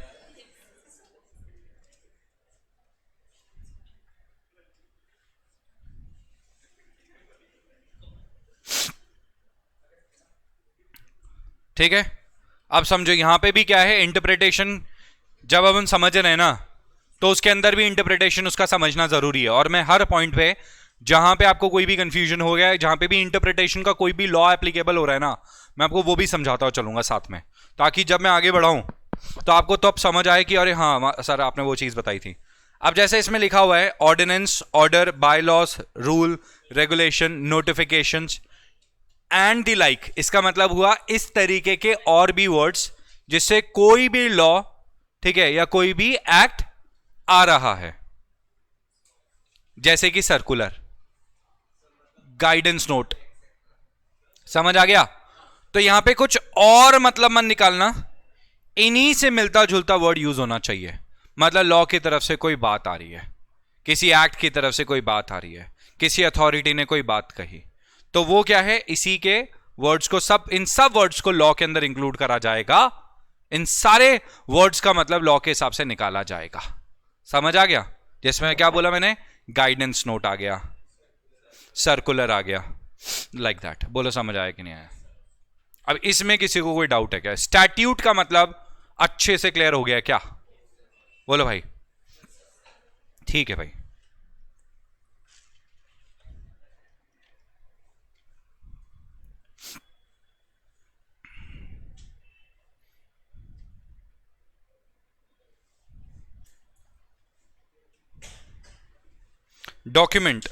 [SPEAKER 1] ठीक है, अब समझो यहां पे भी क्या है, इंटरप्रिटेशन। जब अब हम समझ रहे हैं ना, तो उसके अंदर भी इंटरप्रिटेशन उसका समझना जरूरी है। और मैं हर पॉइंट पे, जहां पे आपको कोई भी कंफ्यूजन हो गया है, जहां पे भी इंटरप्रिटेशन का कोई भी लॉ एप्लीकेबल हो रहा है ना, मैं आपको वो भी समझाता हुआ चलूंगा साथ में, ताकि जब मैं आगे बढ़ाऊं तो आपको तो अब समझ आए कि अरे हाँ सर आपने वो चीज बताई थी। अब जैसे इसमें लिखा हुआ है ordinance, order, by laws, rule, regulation, notifications and the like, इसका मतलब हुआ इस तरीके के और भी वर्ड्स जिससे कोई भी लॉ, ठीक है, या कोई भी एक्ट आ रहा है, जैसे कि सर्कुलर, गाइडेंस नोट, समझ आ गया? तो यहां पे कुछ और मतलब मत निकालना, इन्हीं से मिलता जुलता वर्ड यूज होना चाहिए। मतलब लॉ की तरफ से कोई बात आ रही है, किसी एक्ट की तरफ से कोई बात आ रही है, किसी अथॉरिटी ने कोई बात कही, तो वो क्या है, इसी के वर्ड्स को, सब इन सब वर्ड्स को लॉ के अंदर इंक्लूड करा जाएगा। इन सारे वर्ड्स का मतलब लॉ के हिसाब से निकाला जाएगा। समझ आ गया? जिसमें क्या बोला मैंने, गाइडेंस नोट आ गया, सर्कुलर आ गया, लाइक दैट। बोलो समझ आया कि नहीं आया? अब इसमें किसी को कोई डाउट है क्या? स्टैट्यूट का मतलब अच्छे से क्लियर हो गया क्या? बोलो भाई। ठीक है भाई। डॉक्यूमेंट,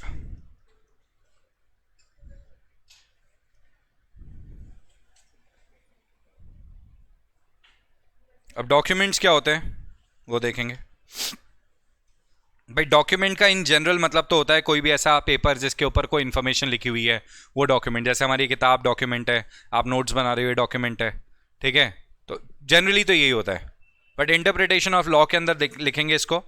[SPEAKER 1] अब डॉक्यूमेंट्स क्या होते हैं वो देखेंगे भाई। डॉक्यूमेंट का इन जनरल मतलब तो होता है कोई भी ऐसा पेपर जिसके ऊपर कोई इंफॉर्मेशन लिखी हुई है, वो डॉक्यूमेंट। जैसे हमारी किताब डॉक्यूमेंट है, आप नोट्स बना रहे हो डॉक्यूमेंट है, ठीक है? तो जनरली तो यही होता है, बट इंटरप्रिटेशन ऑफ लॉ के अंदर लिखेंगे इसको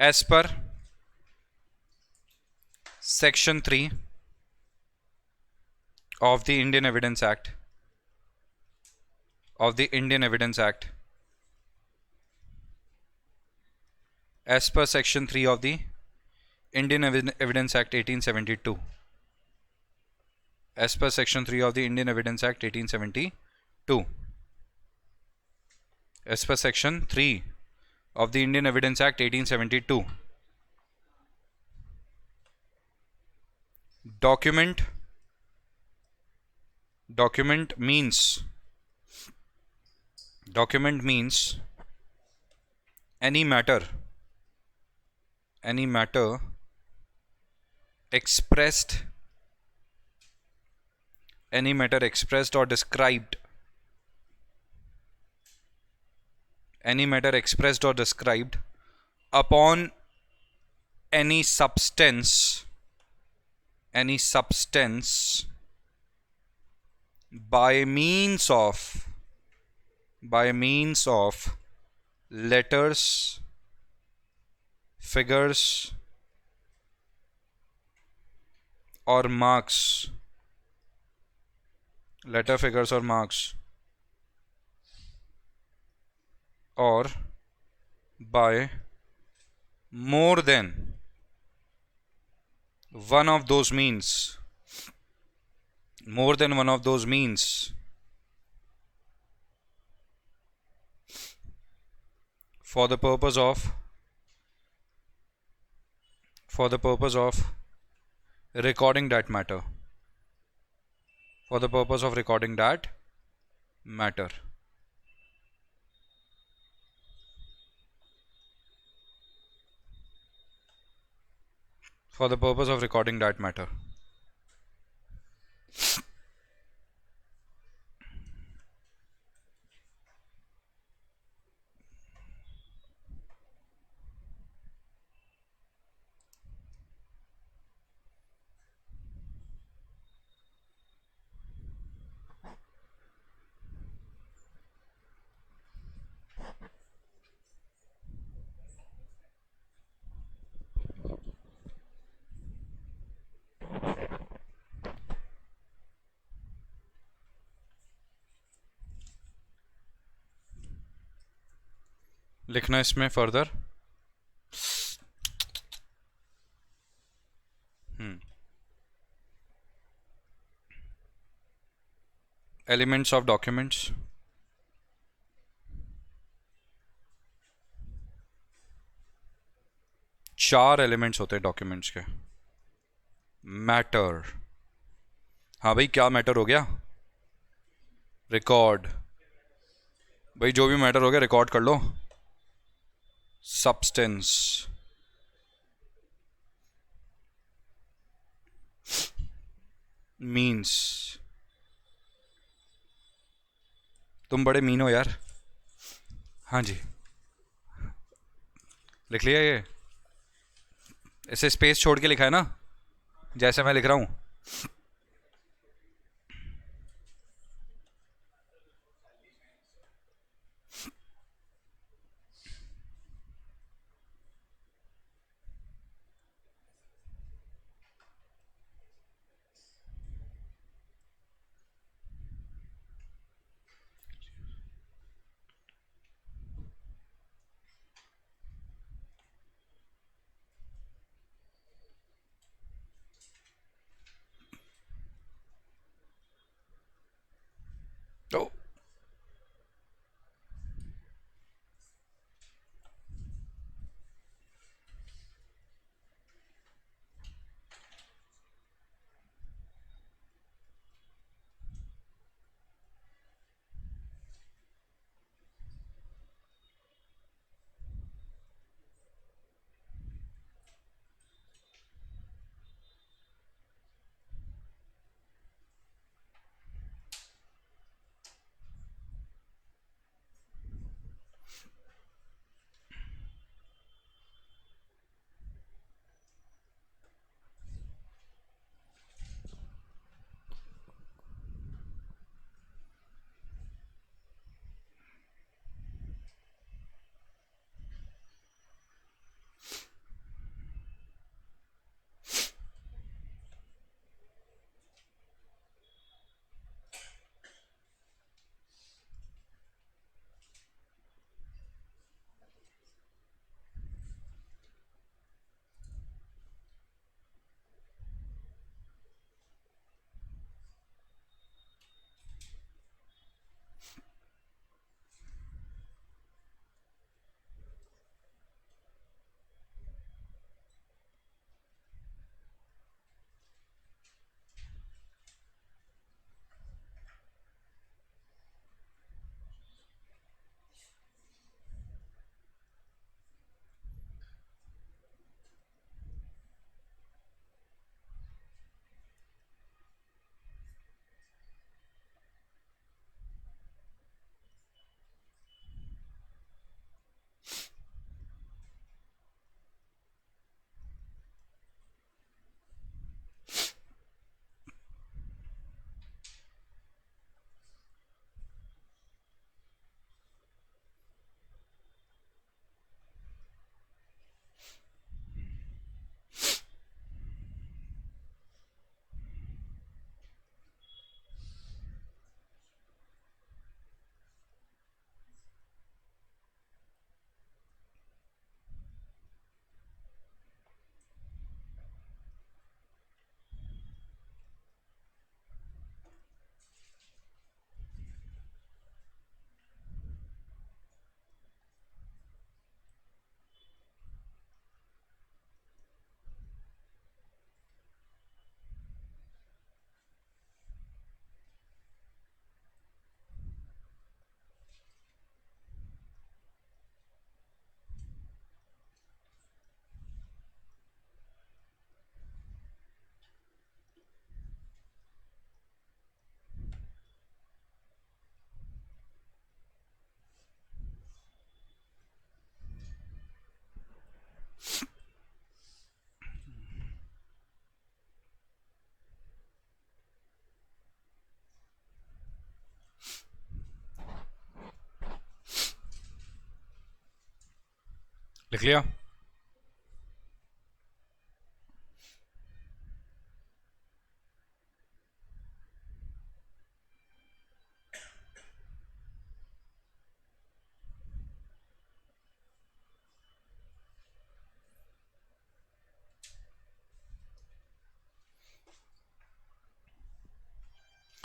[SPEAKER 1] as per section 3 of the Indian Evidence Act, of the Indian Evidence Act, as per section 3 of the Indian Evidence Act 1872, as per section 3 of the Indian Evidence Act 1872, as per section 3 of the Indian Evidence Act 1872, document means any matter expressed or described, upon any substance by means of letters, figures or marks, or by more than one of those means, for the purpose of recording that matter, for the purpose of recording that matter. For the purpose of recording that matter. लिखना इसमें further elements of documents, चार elements होते हैं documents के। Matter, हाँ भाई क्या matter हो गया? रिकॉर्ड, भाई जो भी मैटर हो गया रिकॉर्ड कर लो। सब्सटेंस, मीन्स, तुम बड़े मीन हो यार। हाँ जी, लिख लिया ये? इसे स्पेस छोड़ के लिखा है ना, जैसे मैं लिख रहा हूँ? तो लिख लिया?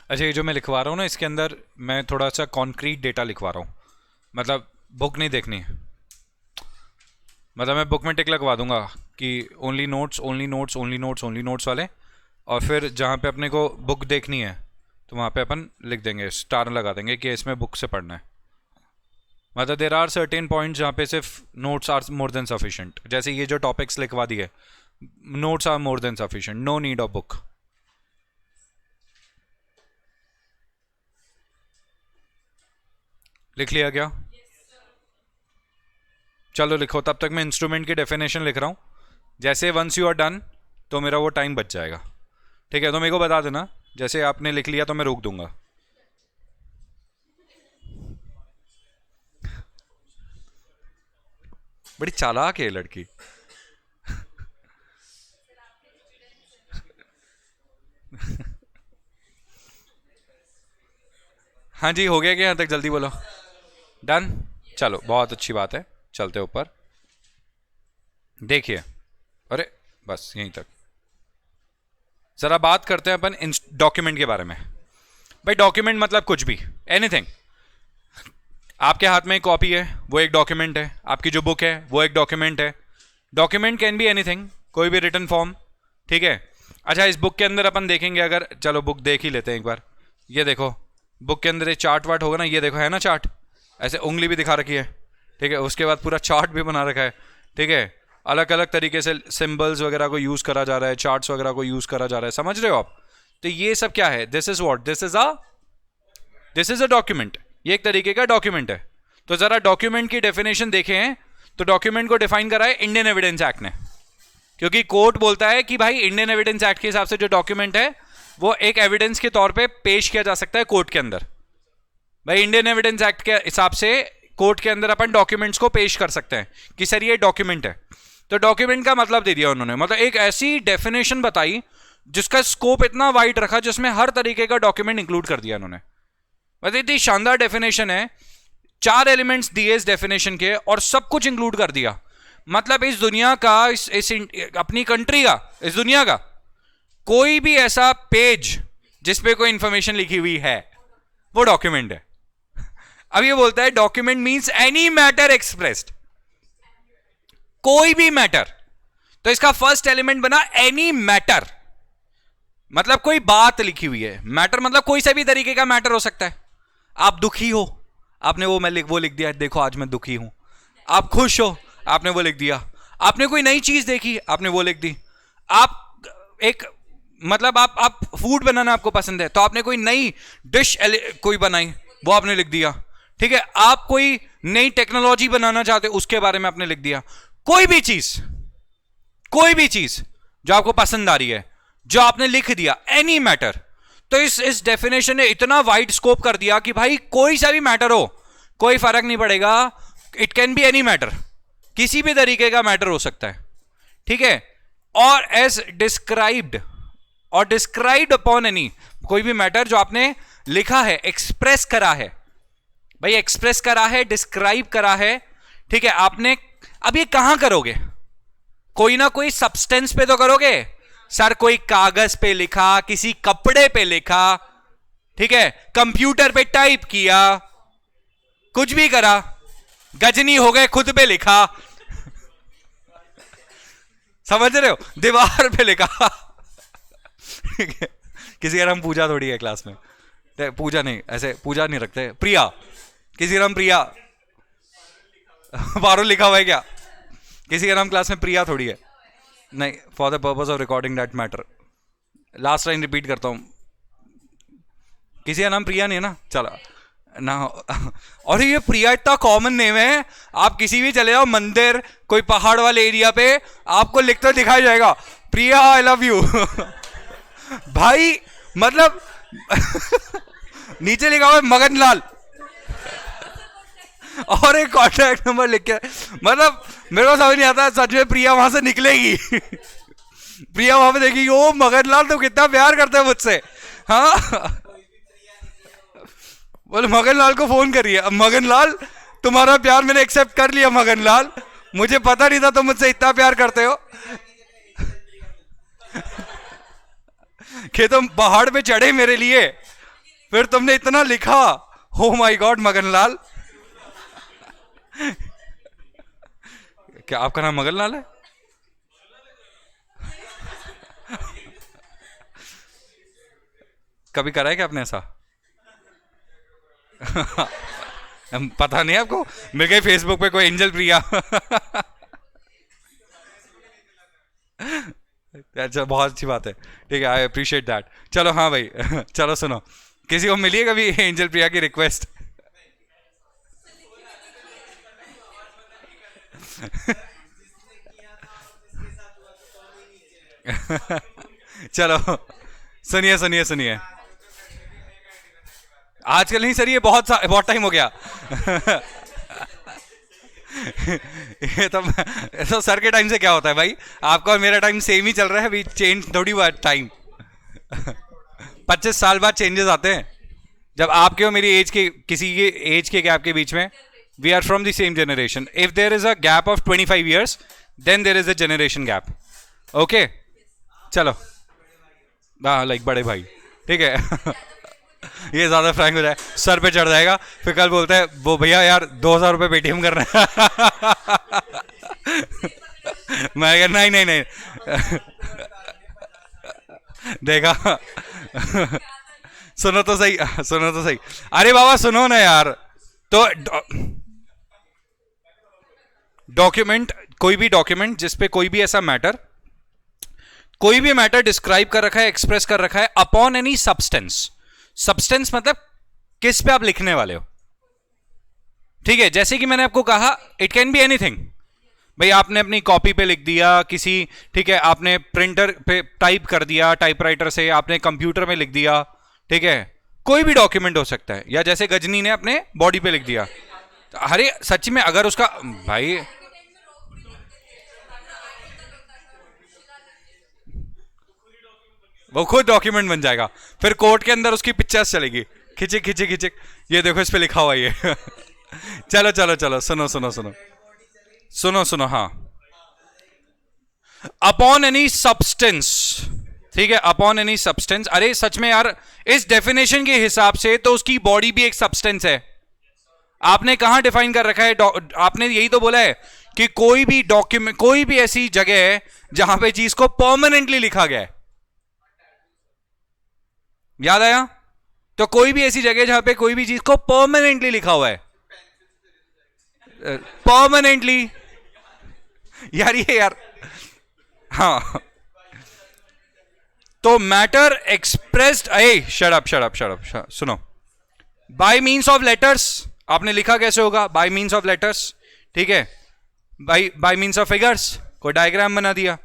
[SPEAKER 1] अच्छा, ये जो मैं लिखवा रहा हूँ ना, इसके अंदर मैं थोड़ा सा कॉन्क्रीट डेटा लिखवा रहा हूँ, मतलब बुक नहीं देखनी है। मतलब मैं बुक में टिक लगवा दूंगा कि only notes, only notes, only notes, only notes वाले, और फिर जहाँ पे अपने को बुक देखनी है तो वहाँ पे अपन लिख देंगे, स्टार लगा देंगे कि इसमें बुक से पढ़ना है। मतलब देर आर सर्टेन पॉइंट जहाँ पे सिर्फ notes are more than sufficient, जैसे ये जो टॉपिक्स लिखवा दिए, notes are more than sufficient, no need of book. लिख लिया क्या? चलो लिखो, तब तक मैं इंस्ट्रूमेंट की डेफिनेशन लिख रहा हूँ। जैसे वंस यू आर डन तो मेरा वो टाइम बच जाएगा, ठीक है? तो मेरे को बता देना, जैसे आपने लिख लिया तो मैं रोक दूंगा। बड़ी चालाक है ये लड़की। हाँ जी, हो गया क्या यहाँ तक? जल्दी बोलो। डन, चलो बहुत अच्छी बात है, चलते ऊपर। देखिए, अरे बस यहीं तक। जरा बात करते हैं अपन डॉक्यूमेंट के बारे में। भाई डॉक्यूमेंट मतलब कुछ भी, एनीथिंग। आपके हाथ में एक कॉपी है, वो एक डॉक्यूमेंट है। आपकी जो बुक है वो एक डॉक्यूमेंट है। डॉक्यूमेंट कैन बी एनीथिंग, कोई भी रिटन फॉर्म, ठीक है? अच्छा, इस बुक के अंदर अपन देखेंगे, अगर चलो बुक देख ही लेते हैं एक बार। ये देखो, बुक के अंदर ये चार्ट वार्ट होगा ना, ये देखो है ना चार्ट, ऐसे उंगली भी दिखा रखी है, ठीक है? उसके बाद पूरा चार्ट भी बना रखा है, ठीक है? अलग अलग तरीके से सिंबल्स वगैरह को यूज करा जा रहा है, चार्ट्स वगैरह को यूज करा जा रहा है, समझ रहे हो आप? तो ये सब क्या है? This is what, this is a document. ये एक तरीके का डॉक्यूमेंट है। तो जरा डॉक्यूमेंट की डेफिनेशन देखें, तो डॉक्यूमेंट को डिफाइन करा है इंडियन एविडेंस एक्ट ने, क्योंकि कोर्ट बोलता है कि भाई इंडियन एविडेंस एक्ट के हिसाब से जो डॉक्यूमेंट है वो एक एविडेंस के तौर पे पेश किया जा सकता है कोर्ट के अंदर। भाई इंडियन एविडेंस एक्ट के हिसाब से कोर्ट के अंदर अपन डॉक्यूमेंट्स को पेश कर सकते हैं कि सर ये डॉक्यूमेंट है। तो डॉक्यूमेंट का मतलब दे दिया उन्होंने, मतलब एक ऐसी डेफिनेशन बताई जिसका स्कोप इतना वाइड रखा, जिसमें हर तरीके का डॉक्यूमेंट इंक्लूड कर दिया उन्होंने। मतलब इतनी शानदार डेफिनेशन है, 4 एलिमेंट्स दिए इस डेफिनेशन के और सब कुछ इंक्लूड कर दिया। मतलब इस दुनिया का, इस अपनी कंट्री का, इस दुनिया का कोई भी ऐसा पेज जिसपे कोई इंफॉर्मेशन लिखी हुई है वो डॉक्यूमेंट है। अब ये बोलता है document means any matter expressed, कोई भी मैटर। तो इसका फर्स्ट एलिमेंट बना एनी मैटर, मतलब कोई बात लिखी हुई है। मैटर मतलब कोई सा भी तरीके का मैटर हो सकता है। आप दुखी हो, आपने वो लिख दिया, देखो आज मैं दुखी हूं। आप खुश हो, आपने वो लिख दिया। आपने कोई नई चीज देखी, आपने वो लिख दी। आप एक मतलब आप फूड बनाना आपको पसंद है, तो आपने कोई नई डिश कोई बनाई, वो आपने लिख दिया, ठीक है? आप कोई नई टेक्नोलॉजी बनाना चाहते हो, उसके बारे में आपने लिख दिया। कोई भी चीज जो आपको पसंद आ रही है, जो आपने लिख दिया, एनी मैटर। तो इस डेफिनेशन ने इतना वाइड स्कोप कर दिया कि भाई कोई सा भी मैटर हो, कोई फर्क नहीं पड़ेगा, it can be any matter, किसी भी तरीके का मैटर हो सकता है, ठीक है? और एज डिस्क्राइब्ड अपॉन एनी, कोई भी मैटर जो आपने लिखा है, एक्सप्रेस करा है। भाई एक्सप्रेस करा है, डिस्क्राइब करा है, ठीक है? आपने अब ये कहां करोगे? कोई ना कोई सब्सटेंस पे तो करोगे। सर कोई कागज पे लिखा, किसी कपड़े पे लिखा, ठीक है? कंप्यूटर पे टाइप किया, कुछ भी करा, गजनी हो गए, खुद पे लिखा, समझ रहे हो? दीवार पे लिखा। किसी का नाम पूजा थोड़ी है क्लास में, पूजा नहीं, ऐसे पूजा नहीं रखते, प्रिया, किसी का नाम प्रिया। बारो लिखा हुआ है क्या? किसी का नाम क्लास में प्रिया थोड़ी है, नहीं। For the purpose of recording that matter, last line repeat करता हूं, किसी का नाम प्रिया नहीं है ना, चलो ना। और ये प्रिया इतना कॉमन नेम है, आप किसी भी चले जाओ मंदिर, कोई पहाड़ वाले एरिया पे, आपको लिखते दिखाई जाएगा, प्रिया आई लव यू। भाई मतलब नीचे लिखा हुआ है मगन लाल और एक कॉन्टैक्ट नंबर लिख के, मतलब मेरे को समझ नहीं आता सच में प्रिया वहां से निकलेगी। प्रिया वहां पे देखेगी, ओ मगन लाल तो कितना प्यार करता है मुझसे, हाँ। बोले मगन लाल को फोन करिए, मगन लाल तुम्हारा प्यार मैंने एक्सेप्ट कर लिया, मगन लाल मुझे पता नहीं था तुम मुझसे इतना प्यार करते हो कि तुम पहाड़ पे चढ़े मेरे लिए, फिर तुमने इतना लिखा, हो माय गॉड मगन लाल। क्या आपका नाम मगन लाल है? कभी करा है क्या आपने ऐसा? पता नहीं आपको, मिल गई फेसबुक पे कोई एंजल प्रिया। अच्छा बहुत अच्छी बात है, ठीक है, आई अप्रिशिएट दैट। चलो हाँ भाई, चलो सुनो, किसी को मिली है कभी एंजल प्रिया की रिक्वेस्ट? चलो सुनिए सुनिए सुनिए, आजकल नहीं सर, ये बहुत टाइम हो गया। ये तो सर के टाइम से क्या होता है भाई, आपका और मेरा टाइम सेम ही चल रहा है अभी, चेंज थोड़ी हुआ टाइम। 25 साल बाद चेंजेस आते हैं। जब आपके और मेरी एज के, किसी के एज के गैप के बीच में, we are from the same generation. If there is a gap of 25 years then there is a generation gap. Okay चलो, हाँ लाइक बड़े भाई, ठीक है। ये ज्यादा फ्रैंक हो जाए, सर पे चढ़ जाएगा, फिर कल बोलता है वो भैया यार 2000 रुपये पेटीएम कर रहे हैं। मैं कह नहीं नहीं नहीं, देखा। सुनो तो सही, सुनो तो सही, अरे बाबा सुनो ना यार। तो डॉक्यूमेंट, कोई भी डॉक्यूमेंट जिसपे कोई भी ऐसा मैटर, कोई भी मैटर डिस्क्राइब कर रखा है, एक्सप्रेस कर रखा है अपॉन एनी सब्सटेंस। सब्सटेंस मतलब किस पे आप लिखने वाले हो, ठीक है। जैसे कि मैंने आपको कहा, इट कैन बी एनीथिंग। भाई आपने अपनी कॉपी पे लिख दिया किसी, ठीक है, आपने प्रिंटर पे टाइप कर दिया, टाइपराइटर से आपने कंप्यूटर में लिख दिया, ठीक है, कोई भी डॉक्यूमेंट हो सकता है। या जैसे गजनी ने अपने बॉडी पे लिख दिया। अरे सच में अगर उसका भाई, वो खुद डॉक्यूमेंट बन जाएगा, फिर कोर्ट के अंदर उसकी पिक्चर्स चलेगी, खिचे खिचे खिचे, ये देखो इस पे लिखा हुआ ये। चलो चलो चलो, सुनो सुनो सुनो सुनो सुनो, हाँ, अपॉन एनी सब्सटेंस, ठीक है, अपॉन एनी सब्सटेंस। अरे सच में यार, इस डेफिनेशन के हिसाब से तो उसकी बॉडी भी एक सब्सटेंस है। आपने कहां डिफाइन कर रखा है, आपने यही तो बोला है कि कोई भी डॉक्यूमेंट, कोई भी ऐसी जगह है जहां पे चीज को परमानेंटली लिखा गया है। याद आया? तो कोई भी ऐसी जगह जहां पे कोई भी चीज को परमानेंटली लिखा हुआ है, परमानेंटली, यार ये यार, हाँ। तो matter expressed, shut up shut up shut up, सुनो, बाय मीन्स ऑफ लेटर्स। आपने लिखा कैसे होगा? बाय मीन्स ऑफ लेटर्स, ठीक है। बाय मीन्स ऑफ फिगर्स, कोई डायग्राम बना दिया।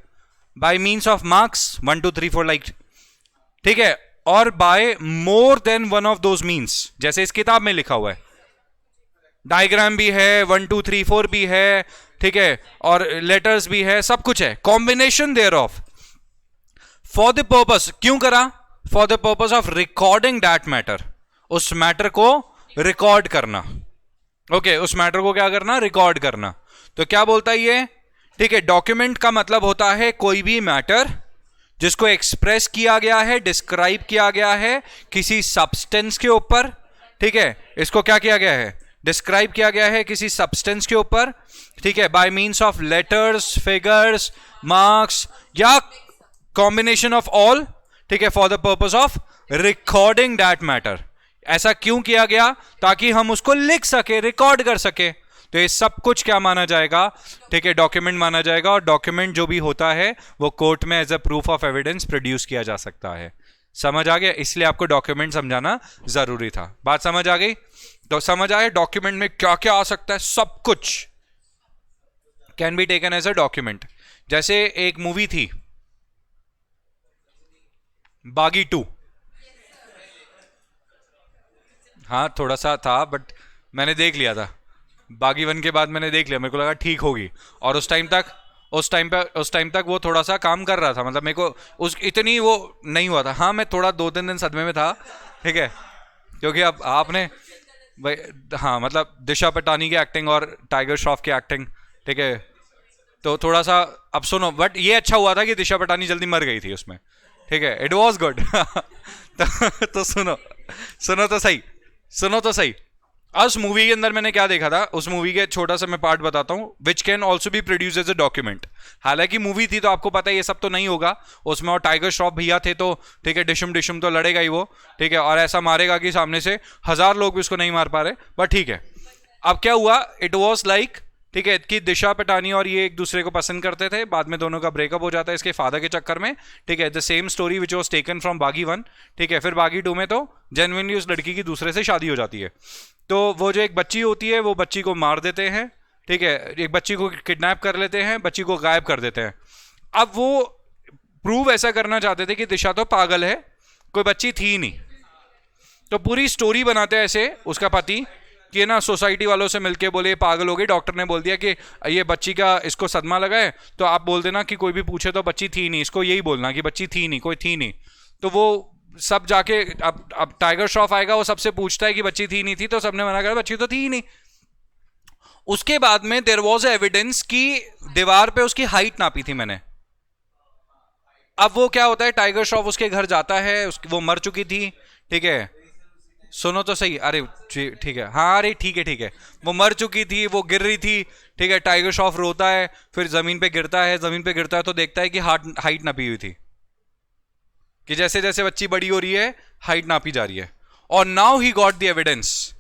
[SPEAKER 1] By means of marks 1 2 3 4 like, ठीक है। और by more than one of those means, जैसे इस किताब में लिखा हुआ है, डायग्राम भी है, 1 2 3 4 भी है, ठीक है, और लेटर्स भी है, सब कुछ है, combination there of, for the purpose, क्यों करा? For the purpose of recording that matter, उस मैटर को रिकॉर्ड करना। ओके, उस मैटर को क्या करना? रिकॉर्ड करना। तो क्या बोलता है ये? ठीक है, डॉक्यूमेंट का मतलब होता है कोई भी मैटर जिसको एक्सप्रेस किया गया है, डिस्क्राइब किया गया है किसी सब्सटेंस के ऊपर, ठीक है, इसको क्या किया गया है? डिस्क्राइब किया गया है किसी सब्सटेंस के ऊपर, ठीक है, by means of letters, figures, marks, या कॉम्बिनेशन ऑफ ऑल, ठीक है, for the purpose of recording that matter. ऐसा क्यों किया गया? ताकि हम उसको लिख सके, रिकॉर्ड कर सके। तो ये सब कुछ क्या माना जाएगा? ठीक है, डॉक्यूमेंट माना जाएगा। और डॉक्यूमेंट जो भी होता है वो कोर्ट में as a proof of evidence produce किया जा सकता है। समझ आ गया? इसलिए आपको डॉक्यूमेंट समझाना जरूरी था। बात समझ आ गई? तो समझ आए डॉक्यूमेंट में क्या क्या आ सकता है? सब कुछ can be taken as a document. जैसे एक मूवी थी बागी 2, हाँ थोड़ा सा था बट मैंने देख लिया था। बागी 1 के बाद मैंने देख लिया, मेरे को लगा ठीक होगी। और उस टाइम तक वो थोड़ा सा काम कर रहा था, मतलब मेरे को उस इतनी वो नहीं हुआ था। हाँ मैं थोड़ा 2-3 दिन सदमे में था, ठीक है, क्योंकि अब आपने भाई, हाँ मतलब दिशा पटानी की एक्टिंग और टाइगर श्रॉफ की एक्टिंग, ठीक है, तो थोड़ा सा अब सुनो। बट ये अच्छा हुआ था कि दिशा पटानी जल्दी मर गई थी उसमें, ठीक है, इट वॉज गुड। तो सुनो तो सही। उस मूवी के अंदर मैंने क्या देखा था, उस मूवी के छोटा सा मैं पार्ट बताता हूँ, which can also be produce as a document. हालांकि मूवी थी तो आपको पता है ये सब तो नहीं होगा उसमें, और टाइगर श्रॉफ भैया थे तो ठीक है, डिशम तो लड़ेगा ही वो, ठीक है, और ऐसा मारेगा कि सामने से 1000 लोग भी उसको नहीं मार पा रहे, बट ठीक है। अब क्या हुआ, इट वॉज लाइक, ठीक है, कि दिशा पटानी और ये एक दूसरे को पसंद करते थे, बाद में दोनों का ब्रेकअप हो जाता है इसके फादर के चक्कर में, ठीक है, the same story which was taken from बागी 1, ठीक है। फिर बागी 2 में तो जेन्युइनली उस लड़की की दूसरे से शादी हो जाती है। तो वो जो एक बच्ची होती है वो बच्ची को मार देते हैं, ठीक है, एक बच्ची को किडनैप कर लेते हैं, बच्ची को गायब कर देते हैं। अब वो प्रूव ऐसा करना चाहते थे कि दिशा तो पागल है, कोई बच्ची थी ही नहीं। तो पूरी स्टोरी बनाते हैं ऐसे उसका पति कि ना सोसाइटी वालों से मिलके बोले पागल हो गई, डॉक्टर ने बोल दिया कि ये बच्ची का इसको सदमा लगा है, तो आप बोल देना कि कोई भी पूछे तो बच्ची थी नहीं, इसको यही बोलना कि बच्ची थी नहीं, कोई थी नहीं। तो वो सब जाके अब टाइगर श्रॉफ आएगा, वो सबसे पूछता है कि बच्ची थी नहीं थी, तो सबने मना करा बच्ची तो थी ही नहीं। उसके बाद में देयर वाज एविडेंस कि दीवार पे उसकी हाइट नापी थी मैंने। अब वो क्या होता है, टाइगर श्रॉफ उसके घर जाता है, वो मर चुकी थी, ठीक है, सुनो तो सही, अरे ठीक है, हाँ अरे ठीक है, वो मर चुकी थी, वो गिर रही थी, ठीक है, टाइगर श्रॉफ रोता है, फिर जमीन पे गिरता है तो देखता है कि हाइट नापी हुई थी, कि जैसे जैसे बच्ची बड़ी हो रही है हाइट नापी जा रही है। और now he got the evidence,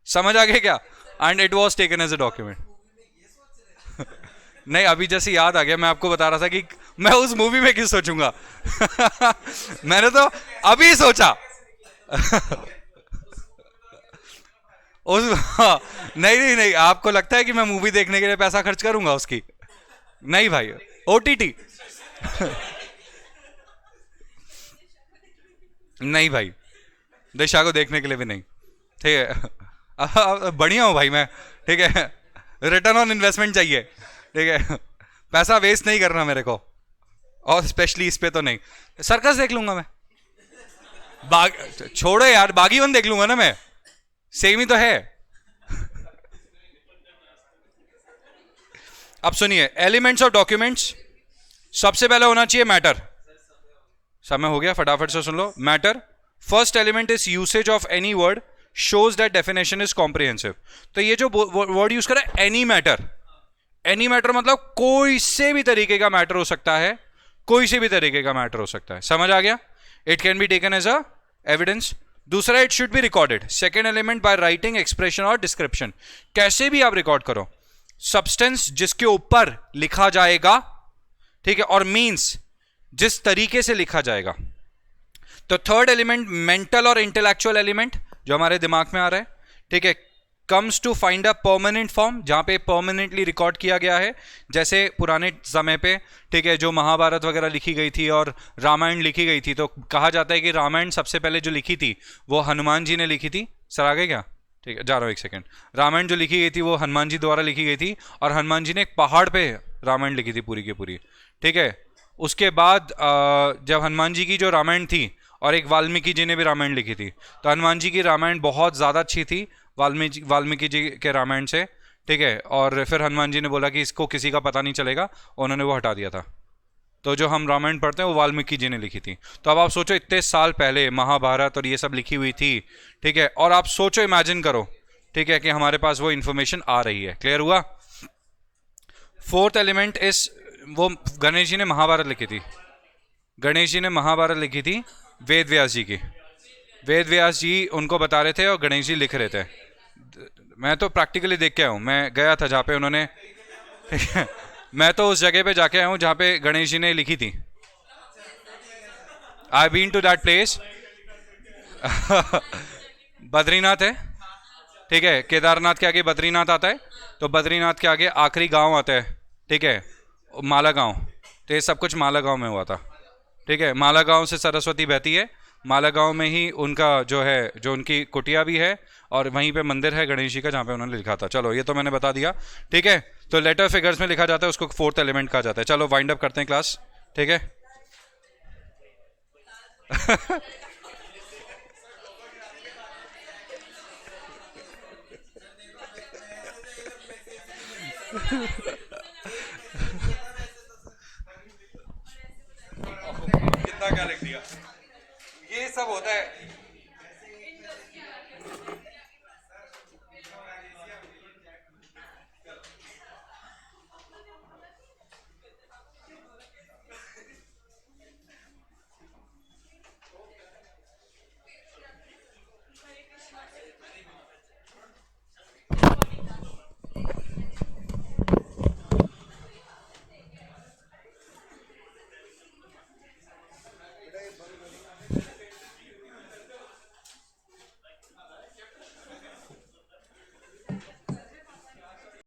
[SPEAKER 1] समझ आ गया क्या? And it was taken as a document. नहीं, अभी जैसे याद आ गया, मैं आपको बता रहा था कि मैं उस मूवी में किस सोचूंगा। मैंने तो अभी सोचा। उस नहीं, आपको लगता है कि मैं मूवी देखने के लिए पैसा खर्च करूंगा उसकी? नहीं भाई, ओटीटी। नहीं भाई, दिशा को देखने के लिए भी नहीं, ठीक है। बढ़िया हूं भाई मैं, ठीक है, रिटर्न ऑन इन्वेस्टमेंट चाहिए, ठीक है, पैसा वेस्ट नहीं करना मेरे को, और स्पेशली इस पे तो नहीं। सर्कस देख लूंगा मैं, छोड़ो यार, बागी वन देख लूंगा ना मैं, सेम ही तो है। अब सुनिए, एलिमेंट्स ऑफ डॉक्यूमेंट्स, सबसे पहले होना चाहिए मैटर। समय हो गया, फटाफट से सुन लो। Matter, first element is usage of any word shows that definition is comprehensive. तो ये जो वर्ड यूज करा, एनी मैटर, एनी मैटर मतलब कोई से भी तरीके का मैटर हो सकता है, कोई से भी तरीके का मैटर हो सकता है, समझ आ गया? It can be taken as a evidence. दूसरा, it should be recorded. Second element, by writing, expression और डिस्क्रिप्शन। कैसे भी आप रिकॉर्ड करो, सब्सटेंस जिसके ऊपर लिखा जाएगा, ठीक है, और मीन्स जिस तरीके से लिखा जाएगा। तो थर्ड एलिमेंट, मेंटल और इंटेलेक्चुअल एलिमेंट, जो हमारे दिमाग में आ रहा है, ठीक है, comes to find a permanent form, जहां पे परमानेंटली रिकॉर्ड किया गया है। जैसे पुराने समय पे, ठीक है, जो महाभारत वगैरह लिखी गई थी और रामायण लिखी गई थी, तो कहा जाता है कि रामायण सबसे पहले जो लिखी थी वो हनुमान जी ने लिखी थी। सर आ गए क्या? ठीक है, जा रहा हूँ एक सेकेंड। रामायण जो लिखी गई थी वो हनुमान जी द्वारा लिखी गई थी, और हनुमान जी ने एक पहाड़ पे रामायण लिखी थी पूरी की पूरी, ठीक है। उसके बाद जब हनुमान जी की जो रामायण थी, और एक वाल्मीकि जी ने भी रामायण लिखी थी, तो हनुमान जी की रामायण बहुत ज़्यादा अच्छी थी वाल्मीकि जी के रामायण से, ठीक है। और फिर हनुमान जी ने बोला कि इसको किसी का पता नहीं चलेगा, उन्होंने वो हटा दिया था। तो जो हम रामायण पढ़ते हैं वो वाल्मीकि जी ने लिखी थी। तो अब आप सोचो, इतने साल पहले महाभारत और ये सब लिखी हुई थी, ठीक है, और आप सोचो, इमेजिन करो, ठीक है, कि हमारे पास वो इन्फॉर्मेशन आ रही है। क्लियर हुआ? फोर्थ एलिमेंट इज, वो गणेश जी ने महाभारत लिखी थी, गणेश जी ने महाभारत लिखी थी वेद व्यास जी की। वेद व्यास जी उनको बता रहे थे और गणेश जी लिख रहे थे। मैं तो प्रैक्टिकली देख के आया हूँ, मैं गया था जहाँ पे उन्होंने, मैं तो उस जगह पे जाके आया हूँ जहाँ पे गणेश जी ने लिखी थी। I been to that place. Badrinath है, ठीक है, केदारनाथ के आगे बद्रीनाथ आता है, तो बद्रीनाथ के आगे आखिरी गांव आता है, ठीक है, माला गांव। तो ये सब कुछ माला गांव में हुआ था, ठीक है। माला गांव से सरस्वती बहती है, माला गांव में ही उनका जो है, जो उनकी कुटिया भी है, और वहीं पे मंदिर है गणेश जी का जहाँ पे उन्होंने लिखा था। चलो ये तो मैंने बता दिया, ठीक है। तो लेटर फिगर्स में लिखा जाता है, उसको फोर्थ एलिमेंट कहा जाता है। चलो वाइंड अप करते हैं क्लास, ठीक है। कितना क्या लिख दिया, ये सब होता है।